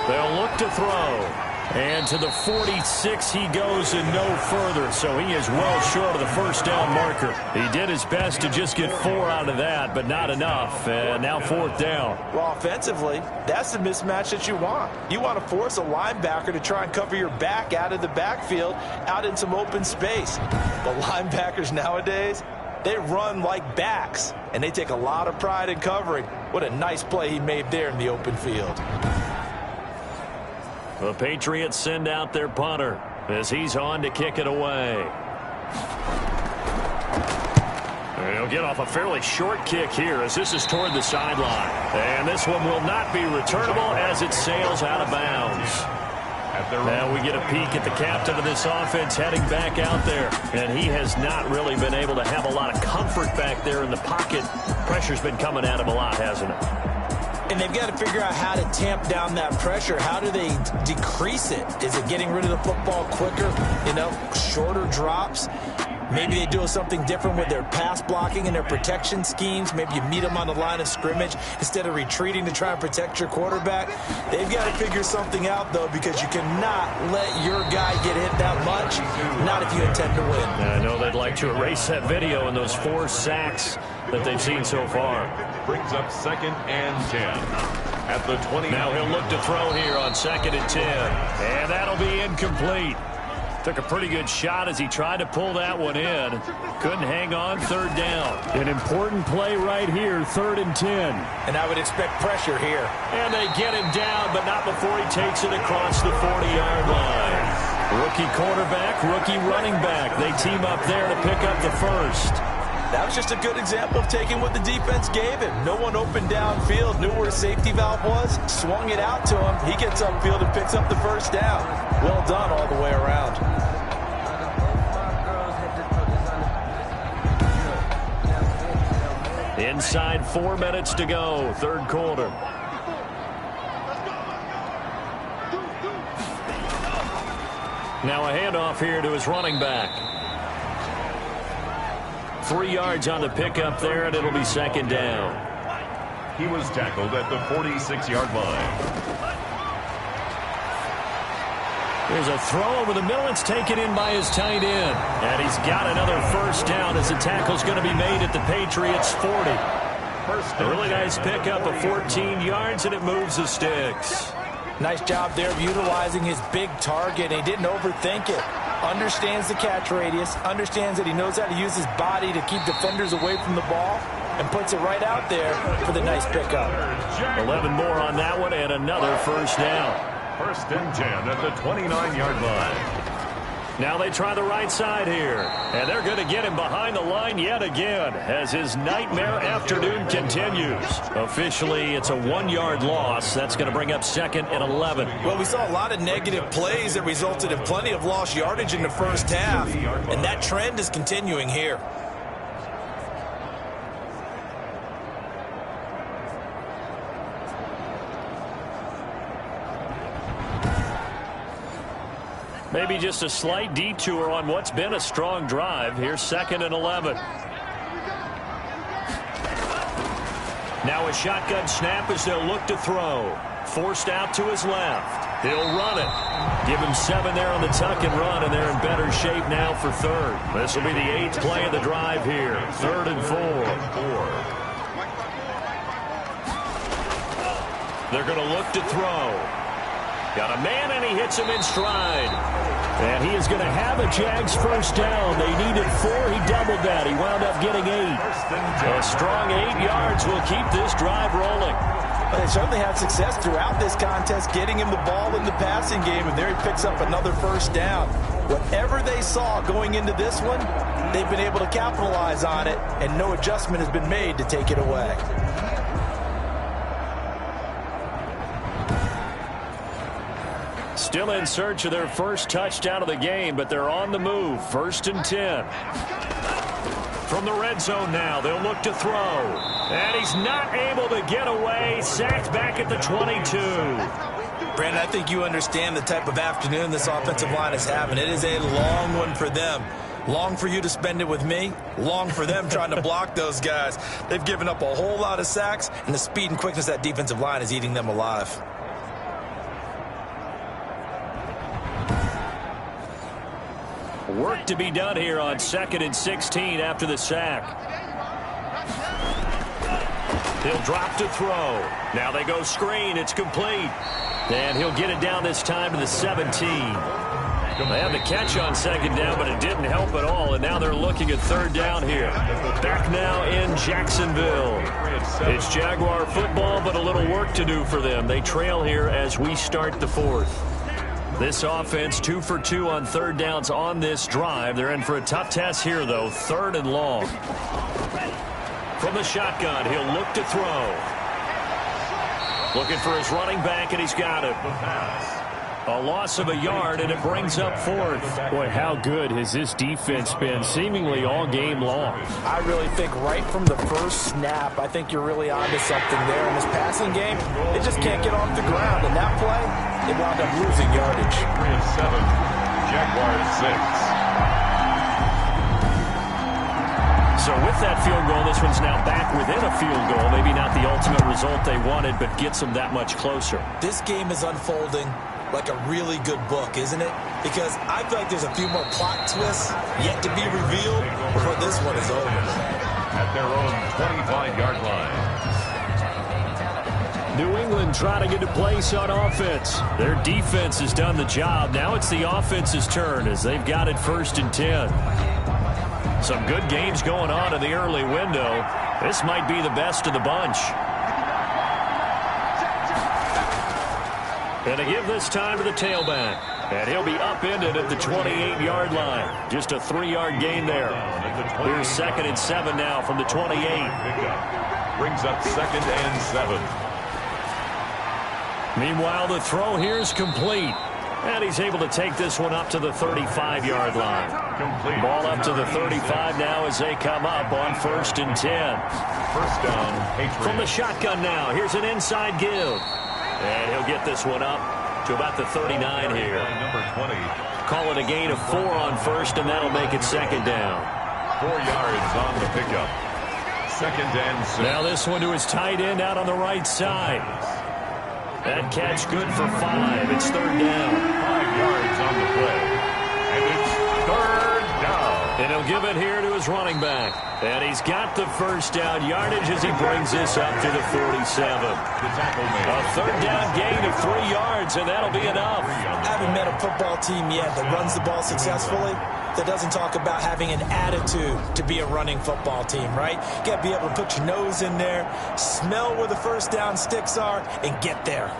[SPEAKER 3] They'll look to throw. And to the 46 he goes and no further, so he is well short of the 1st down marker. He did his best to just get 4 out of that, but not enough. And now 4th down.
[SPEAKER 4] Well, offensively, that's the mismatch that you want. You want to force a linebacker to try and cover your back out of the backfield, out in some open space. The linebackers nowadays, they run like backs, and they take a lot of pride in covering. What a nice play he made there in the open field.
[SPEAKER 3] The Patriots send out their punter as he's on to kick it away. He'll get off a fairly short kick here as this is toward the sideline. And this one will not be returnable as it sails out of bounds. Now we get a peek at the captain of this offense heading back out there. And he has not really been able to have a lot of comfort back there in the pocket. Pressure's been coming at him a lot, hasn't it?
[SPEAKER 4] And they've got to figure out how to tamp down that pressure. How do they decrease it? Is it getting rid of the football quicker? You know, shorter drops? Maybe they do something different with their pass blocking and their protection schemes. Maybe you meet them on the line of scrimmage instead of retreating to try and protect your quarterback. They've got to figure something out, though, because you cannot let your guy get hit that much, not if you intend to win.
[SPEAKER 3] I know they'd like to erase that video and those 4 sacks that they've seen so far.
[SPEAKER 1] Brings up 2nd and 10 at the 20.
[SPEAKER 3] Now he'll look to throw here on 2nd and 10. And that'll be incomplete. Took a pretty good shot as he tried to pull that one in. Couldn't hang on. 3rd down. An important play right here. 3rd and 10.
[SPEAKER 4] And I would expect pressure here.
[SPEAKER 3] And they get him down, but not before he takes it across the 40-yard line. Rookie quarterback, rookie running back. They team up there to pick up the 1st.
[SPEAKER 4] That was just a good example of taking what the defense gave him. No one open downfield, knew where his safety valve was, swung it out to him. He gets upfield and picks up the 1st down. Well done all the way around.
[SPEAKER 3] Inside 4 minutes to go, 3rd quarter. Now a handoff here to his running back. 3 yards on the pickup there, and it'll be 2nd down.
[SPEAKER 1] He was tackled at the 46-yard line.
[SPEAKER 3] There's a throw over the middle. It's taken in by his tight end. And he's got another 1st down as the tackle's going to be made at the Patriots' 40. A really nice pickup of 14 yards, and it moves the sticks.
[SPEAKER 4] Nice job there of utilizing his big target. He didn't overthink it. Understands the catch radius, understands that he knows how to use his body to keep defenders away from the ball, and puts it right out there for the nice pickup.
[SPEAKER 3] 11 more on that one, and another 1st down.
[SPEAKER 1] 1st and 10 at the 29-yard line.
[SPEAKER 3] Now they try the right side here, and they're going to get him behind the line yet again as his nightmare afternoon continues. Officially, it's a 1-yard loss. That's going to bring up 2nd and 11.
[SPEAKER 4] Well, we saw a lot of negative plays that resulted in plenty of lost yardage in the 1st half, and that trend is continuing here.
[SPEAKER 3] Maybe just a slight detour on what's been a strong drive. Here's 2nd and 11. Now a shotgun snap as they'll look to throw. Forced out to his left. He'll run it. Give him 7 there on the tuck and run, and they're in better shape now for 3rd. This will be the 8th play of the drive here. 3rd and 4. They're going to look to throw. Got a man, and he hits him in stride. And he is going to have a Jags 1st down. They needed 4. He doubled that. He wound up getting 8. A strong 8 yards will keep this drive rolling.
[SPEAKER 4] Well, they certainly had success throughout this contest, getting him the ball in the passing game, and there he picks up another 1st down. Whatever they saw going into this one, they've been able to capitalize on it, and no adjustment has been made to take it away.
[SPEAKER 3] Still in search of their 1st touchdown of the game, but they're on the move. 1st and 10. From the red zone now, they'll look to throw. And he's not able to get away. Sacked back at the 22.
[SPEAKER 4] Brandon, I think you understand the type of afternoon this offensive line is having. It is a long one for them. Long for you to spend it with me. Long for them trying to block those guys. They've given up a whole lot of sacks, and the speed and quickness of that defensive line is eating them alive.
[SPEAKER 2] Work to be done here on 2nd and 16 after the sack. He'll drop to throw. Now they go screen. It's complete. And he'll get it down this time to the 17. They had the catch on 2nd down, but it didn't help at all, and now they're looking at 3rd down here. Back now in Jacksonville. It's Jaguar football, but a little work to do for them. They trail here as we start the 4th. This offense 2 for 2 on 3rd downs on this drive. They're in for a tough test here, though. 3rd and long. From the shotgun, he'll look to throw. Looking for his running back, and he's got it. A loss of a yard, and it brings up 4th.
[SPEAKER 3] Boy, how good has this defense been seemingly all game long?
[SPEAKER 4] I really think right from the first snap, I think you're really onto something there in this passing game. They just can't get off the ground. And that play, they wound up losing yardage.
[SPEAKER 1] 3 of 7. Jaguars 6.
[SPEAKER 2] So with that field goal, this one's now back within a field goal. Maybe not the ultimate result they wanted, but gets them that much closer.
[SPEAKER 4] This game is unfolding like a really good book, isn't it? Because I feel like there's a few more plot twists yet to be revealed before this one is over.
[SPEAKER 1] At their own 25-yard line.
[SPEAKER 2] New England trying to get a place on offense. Their defense has done the job. Now it's the offense's turn as they've got it 1st and 10. Some good games going on in the early window. This might be the best of the bunch. And to give this time to the tailback. And he'll be upended at the 28-yard line. Just a 3-yard gain there. Here's 2nd and 7 now from the 28.
[SPEAKER 1] Brings up 2nd and 7.
[SPEAKER 2] Meanwhile, the throw here is complete. And he's able to take this one up to the 35-yard line. Ball up to the 35 now as they come up on 1st and 10.
[SPEAKER 1] 1st down, Patriots.
[SPEAKER 2] From the shotgun now, here's an inside give. And he'll get this one up to about the 39 here.
[SPEAKER 1] Number 20.
[SPEAKER 2] Call it a gain of 4 on 1st, and that'll make it 2nd down.
[SPEAKER 1] 4 yards on the pickup. 2nd and 6.
[SPEAKER 2] Now this one to his tight end out on the right side. That catch good for 5. It's 3rd down.
[SPEAKER 1] 5 yards on the play. And it's 3rd down.
[SPEAKER 2] And he'll give it here to his running back. And he's got the 1st down yardage as he brings this up to the 47.
[SPEAKER 1] The tackle made.
[SPEAKER 2] A 3rd down gain of 3 yards, and that'll be enough.
[SPEAKER 4] I haven't met a football team yet that runs the ball successfully that doesn't talk about having an attitude to be a running football team, right? You got to be able to put your nose in there, smell where the 1st down sticks are, and get there.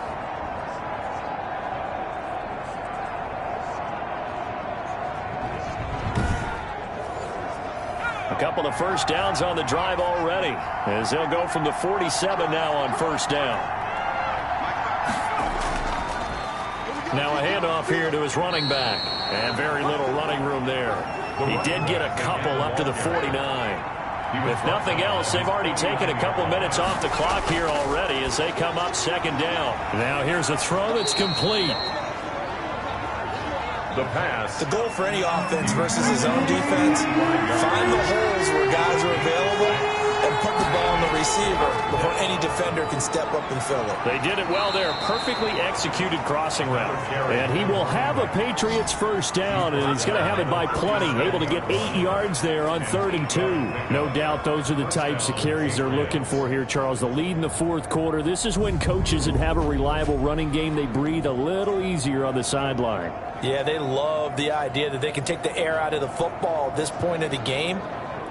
[SPEAKER 2] A couple of 1st downs on the drive already as they'll go from the 47 now on 1st down. Now a handoff here to his running back. And very little running room there. He did get a couple up to the 49. If nothing else, they've already taken a couple minutes off the clock here already as they come up 2nd down. Now here's a throw that's complete.
[SPEAKER 1] The pass.
[SPEAKER 4] The goal for any offense versus his own defense, find the holes where guys are available and put the ball on the receiver before any defender can step up and fill it.
[SPEAKER 2] They did it well there. Perfectly executed crossing route. And he will have a Patriots 1st down, and he's going to have it by plenty. Able to get 8 yards there on 3rd and 2. No doubt those are the types of carries they're looking for here, Charles. The lead in the 4th quarter. This is when coaches that have a reliable running game, they breathe a little easier on the sideline.
[SPEAKER 4] Yeah, they love the idea that they can take the air out of the football at this point of the game.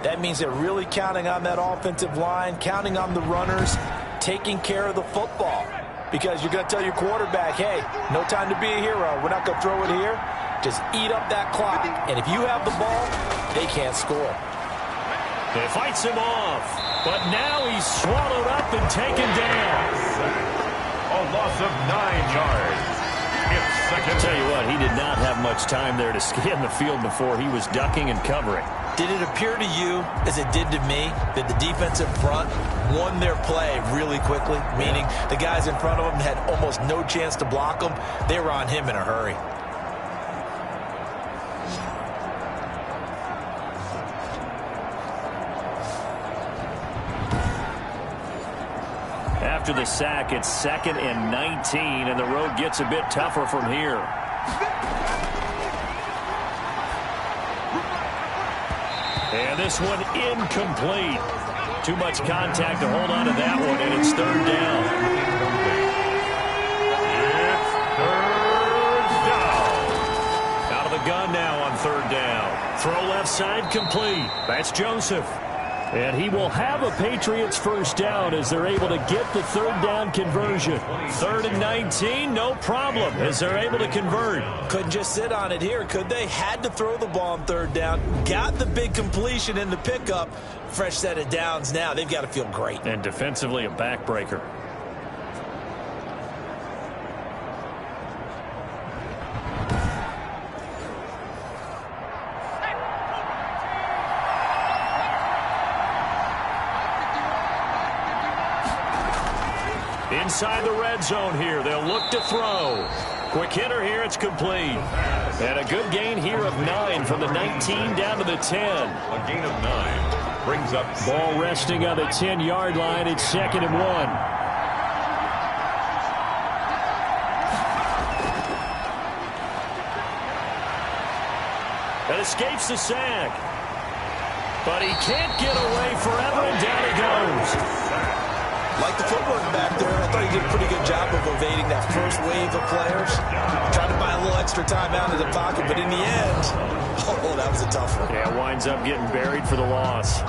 [SPEAKER 4] That means they're really counting on that offensive line, counting on the runners, taking care of the football. Because you're going to tell your quarterback, hey, no time to be a hero. We're not going to throw it here. Just eat up that clock. And if you have the ball, they can't score.
[SPEAKER 2] They fights him off. But now he's swallowed up and taken down.
[SPEAKER 1] A loss of 9 yards.
[SPEAKER 2] I'll tell you what, he did not have much time there to scan the field before he was ducking and covering.
[SPEAKER 4] Did it appear to you, as it did to me, that the defensive front won their play really quickly? Meaning the guys in front of them had almost no chance to block them. They were on him in a hurry.
[SPEAKER 3] after the sack. It's 2nd and 19, and the road gets a bit tougher from here. And this one incomplete. Too much contact to hold on to that one, and it's 3rd down.
[SPEAKER 1] It's 3rd down.
[SPEAKER 3] Out of the gun now on 3rd down. Throw left side complete. That's Joseph. And he will have a Patriots 1st down as they're able to get the 3rd down conversion. 3rd and 19, no problem, as they're able to convert.
[SPEAKER 4] Couldn't just sit on it here, could they? Had to throw the ball on 3rd down. Got the big completion in the pickup. Fresh set of downs now. They've got to feel great.
[SPEAKER 3] And defensively, a backbreaker. Inside the red zone here. They'll look to throw. Quick hitter here. It's complete. And a good gain here of 9 from the 19 down to the 10.
[SPEAKER 1] A gain of 9 brings up
[SPEAKER 3] ball resting on the 10-yard line. It's 2nd and 1. That escapes the sack. But he can't get away forever, and down he goes.
[SPEAKER 4] Like the footwork back there, I thought he did a pretty good job of evading that first wave of players. Trying to buy a little extra time out of the pocket, but in the end, oh, that was a tough one.
[SPEAKER 3] Yeah, winds up getting buried for the loss.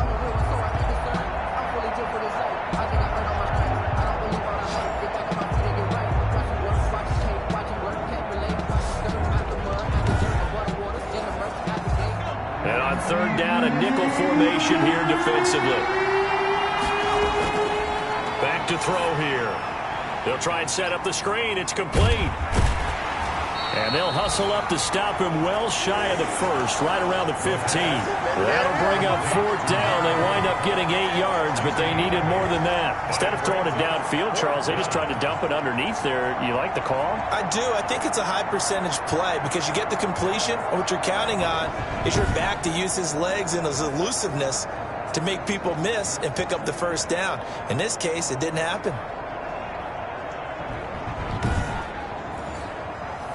[SPEAKER 3] And on 3rd down, a nickel formation here defensively. Back to throw here. They'll try and set up the screen. It's complete. And they'll hustle up to stop him well shy of the 1st, right around the 15. That'll bring up 4th down. They wind up getting 8 yards, but they needed more than that. Instead of throwing it downfield, Charles, they just tried to dump it underneath there. You like the call?
[SPEAKER 4] I do. I think it's a high percentage play because you get the completion, and what you're counting on is your back to use his legs and his elusiveness to make people miss and pick up the 1st down. In this case, it didn't happen.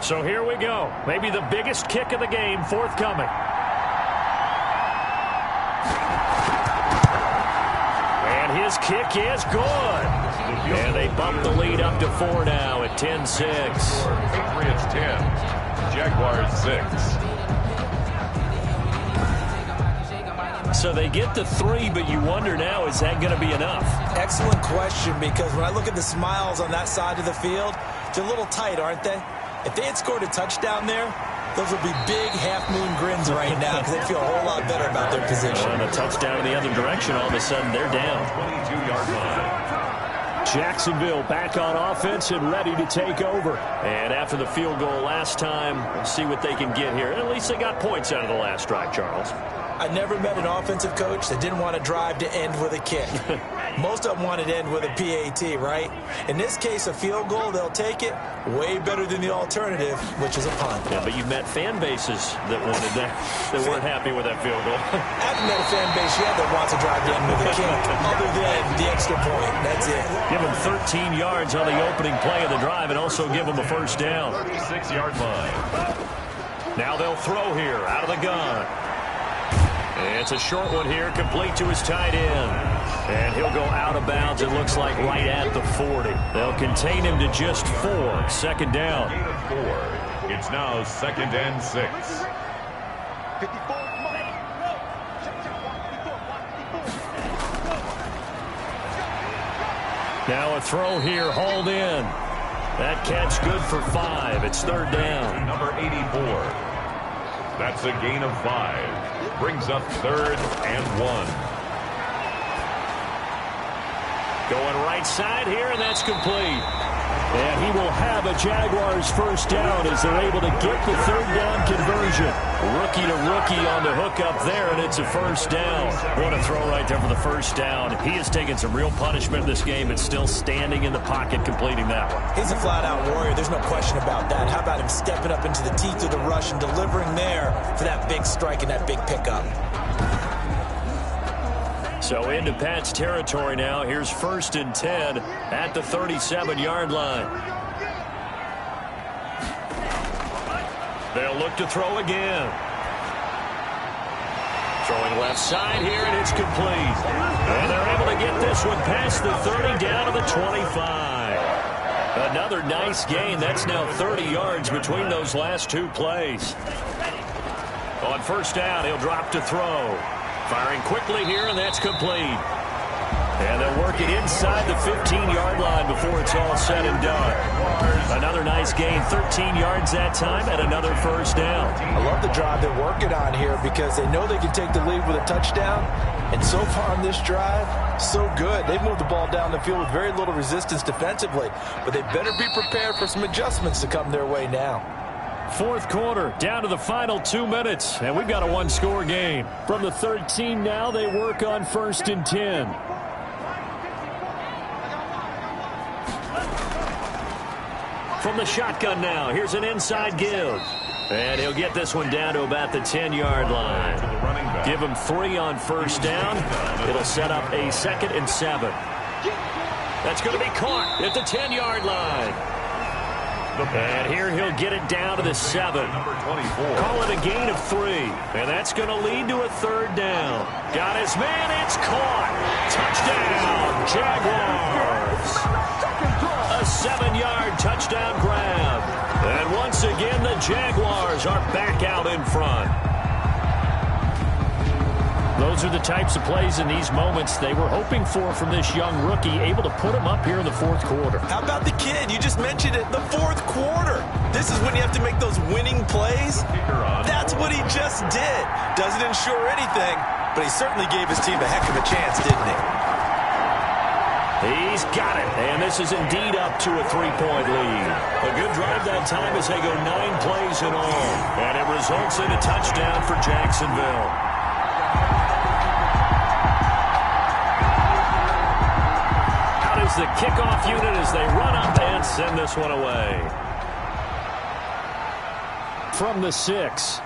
[SPEAKER 3] So here we go. Maybe the biggest kick of the game forthcoming. And his kick is good. And they bump the lead up to 4 now at 10-6.
[SPEAKER 1] Patriots 10, Jaguars 6.
[SPEAKER 3] So they get to 3, but you wonder now, is that going to be enough?
[SPEAKER 4] Excellent question, because when I look at the smiles on that side of the field, they're a little tight, aren't they? If they had scored a touchdown there, those would be big half-moon grins right now because they'd feel a whole lot better about their position.
[SPEAKER 3] And a touchdown in the other direction, all of a sudden they're down.
[SPEAKER 1] 22-yard line.
[SPEAKER 3] Jacksonville back on offense and ready to take over. And after the field goal last time, we'll see what they can get here. At least they got points out of the last drive, Charles.
[SPEAKER 4] I never met an offensive coach that didn't want to drive to end with a kick. Most of them wanted to end with a PAT, right? In this case, a field goal, they'll take it. Way better than the alternative, which is a punt.
[SPEAKER 3] Yeah, but you've met fan bases that wanted that, that weren't happy with that field goal.
[SPEAKER 4] I haven't met a fan base yet that wants to drive to end with a kick, other than the extra point. That's it.
[SPEAKER 3] Give them 13 yards on the opening play of the drive and also give them a 1st down.
[SPEAKER 1] 36-yard line.
[SPEAKER 3] Now they'll throw here out of the gun. It's a short one here, complete to his tight end. And he'll go out of bounds, it looks like, right at the 40. They'll contain him to just 4. 2nd down.
[SPEAKER 1] Gain of 4. It's now 2nd and 6.
[SPEAKER 3] Now a throw here, hauled in. That catch good for 5. It's 3rd down.
[SPEAKER 1] Number 84. That's a gain of 5. Brings up 3rd and 1.
[SPEAKER 3] Going right side here, and that's complete. And he will have a Jaguars 1st down as they're able to get the 3rd down conversion. Rookie to rookie on the hook up there, and it's a 1st down. What a throw right there for the 1st down. He has taken some real punishment in this game, but still standing in the pocket completing that one.
[SPEAKER 4] He's a flat-out warrior. There's no question about that. How about him stepping up into the teeth of the rush and delivering there for that big strike and that big pickup?
[SPEAKER 3] So into Pat's territory now. Here's 1st and 10 at the 37-yard line. They'll look to throw again. Throwing left side here, and it's complete. And they're able to get this one past the 30 down to the 25. Another nice gain. That's now 30 yards between those last two plays. On 1st down, he'll drop to throw. Firing quickly here, and that's complete. And they'll work it inside the 15-yard line before it's all said and done. Another nice gain, 13 yards that time, and another 1st down.
[SPEAKER 4] I love the drive they're working on here because they know they can take the lead with a touchdown. And so far on this drive, so good. They've moved the ball down the field with very little resistance defensively. But they better be prepared for some adjustments to come their way now.
[SPEAKER 3] 4th quarter, down to the final 2 minutes, and we've got a one-score game. From the 13 now, they work on 1st and 10. From the shotgun now, here's an inside give. And he'll get this one down to about the 10-yard line. Give him 3 on 1st down. It'll set up a 2nd and 7. That's going to be caught at the 10-yard line. And here he'll get it down to the 7. Call it a gain of 3. And that's going to lead to a 3rd down. Got his man. It's caught. Touchdown, Jaguars. A 7-yard touchdown grab. And once again, the Jaguars are back out in front. Those are the types of plays in these moments they were hoping for from this young rookie, able to put him up here in the 4th quarter.
[SPEAKER 4] How about the kid? You just mentioned it, the 4th quarter. This is when you have to make those winning plays. That's what he just did. Doesn't ensure anything, but he certainly gave his team a heck of a chance, didn't he?
[SPEAKER 3] He's got it, and this is indeed up to a 3-point lead. A good drive that time as they go 9 plays in all, and it results in a touchdown for Jacksonville. Out is the kickoff unit as they run up and send this one away. From the 6.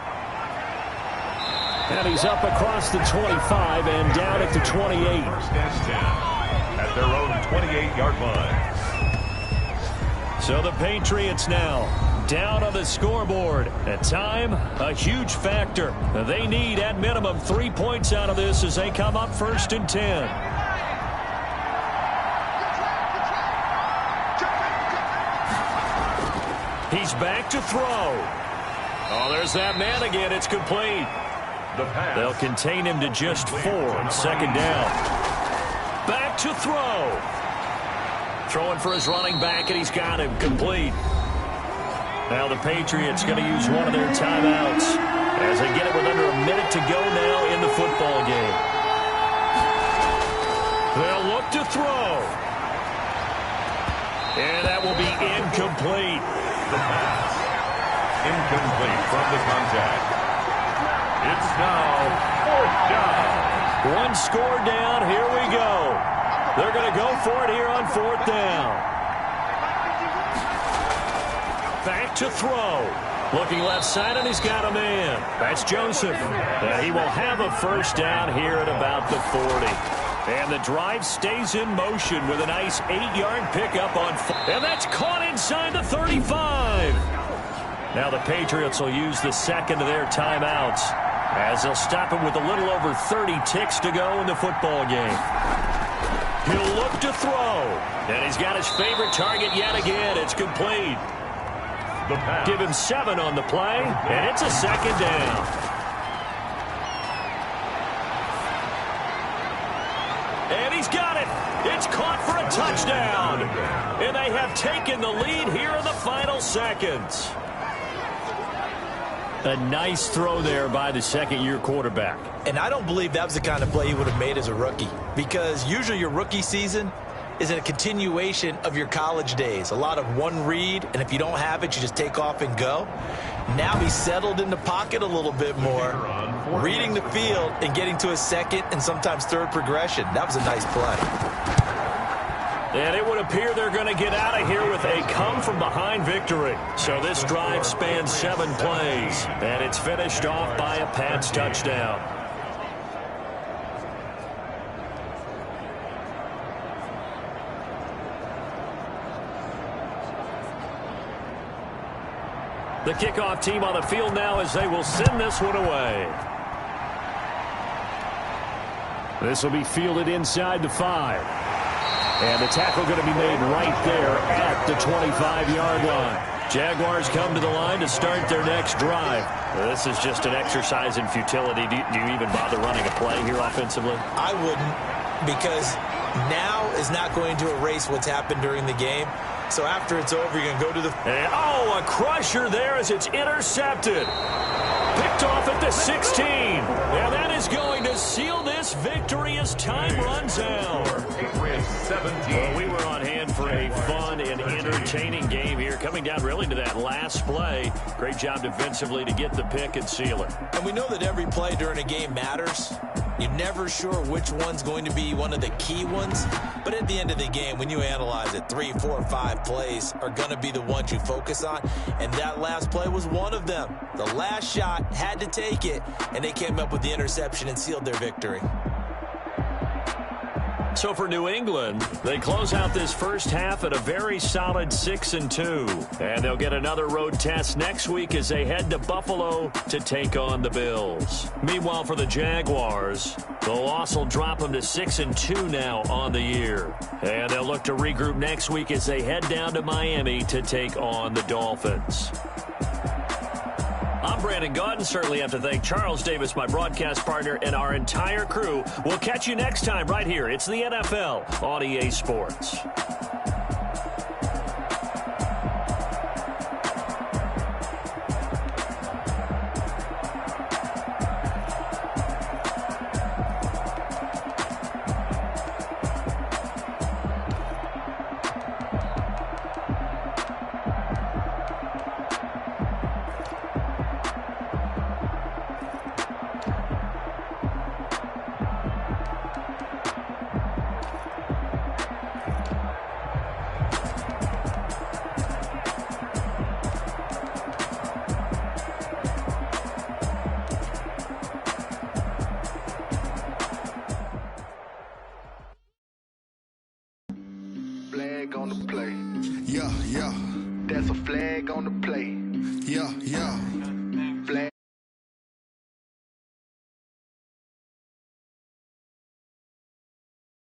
[SPEAKER 3] And he's up across the 25 and down at the 28.
[SPEAKER 1] At their own 28-yard line.
[SPEAKER 3] So the Patriots now down on the scoreboard. At time, a huge factor. They need, at minimum, 3 points out of this as they come up 1st and 10. He's back to throw. Oh, there's that man again. It's complete. They'll contain him to just 4 on 2nd down. Back to throw. Throwing for his running back, and he's got him complete. Now the Patriots going to use one of their timeouts as they get it with under a minute to go now in the football game. They'll look to throw. And that will be incomplete.
[SPEAKER 1] The pass. Incomplete from the contact. It's now 4th down.
[SPEAKER 3] One score down. Here we go. They're going to go for it here on 4th down. Back to throw. Looking left side, and he's got a man. That's Joseph. And he will have a 1st down here at about the 40. And the drive stays in motion with a nice 8-yard pickup on. And that's caught inside the 35. Now the Patriots will use the 2nd of their timeouts as they'll stop him with a little over 30 ticks to go in the football game. He'll look to throw. And he's got his favorite target yet again. It's complete. Give him 7 on the play, and it's a 2nd down. And he's got it. It's caught for a touchdown. And they have taken the lead here in the final seconds. A nice throw there by the 2nd-year quarterback.
[SPEAKER 4] And I don't believe that was the kind of play he would have made as a rookie, because usually your rookie season is a continuation of your college days. A lot of one read, and if you don't have it, you just take off and go. Now he's settled in the pocket a little bit more, reading the field and getting to a 2nd and sometimes 3rd progression. That was a nice play.
[SPEAKER 3] And it would appear they're going to get out of here with a come-from-behind victory. So this drive spans 7 plays, and it's finished off by a Pats touchdown. The kickoff team on the field now as they will send this one away. This will be fielded inside the 5. And the tackle going to be made right there at the 25-yard line. Jaguars come to the line to start their next drive. This is just an exercise in futility. Do you even bother running a play here offensively?
[SPEAKER 4] I wouldn't, because now is not going to erase what's happened during the game. So after it's over, you're going to go to the...
[SPEAKER 3] And, a crusher there as it's intercepted. Picked off at the 16. And that is going to seal this victory as time runs out.
[SPEAKER 1] Patriots 17.
[SPEAKER 3] Well, we were on hand for a fun and entertaining game here, coming down really to that last play. Great job defensively to get the pick and seal it.
[SPEAKER 4] And we know that every play during a game matters. You're never sure which one's going to be one of the key ones. But at the end of the game, when you analyze it, 3, 4, 5 plays are going to be the ones you focus on. And that last play was one of them. The last shot had to take it, and they came up with the interception and sealed their victory.
[SPEAKER 3] So for New England, they close out this first half at a very solid 6-2. And they'll get another road test next week as they head to Buffalo to take on the Bills. Meanwhile, for the Jaguars, the loss will drop them to 6-2 now on the year. And they'll look to regroup next week as they head down to Miami to take on the Dolphins. I'm Brandon Gaudin. Certainly have to thank Charles Davis, my broadcast partner, and our entire crew. We'll catch you next time right here. It's the NFL on EA Sports.
[SPEAKER 6] On the play. Yeah, yeah. That's a flag on the play. Yeah, yeah.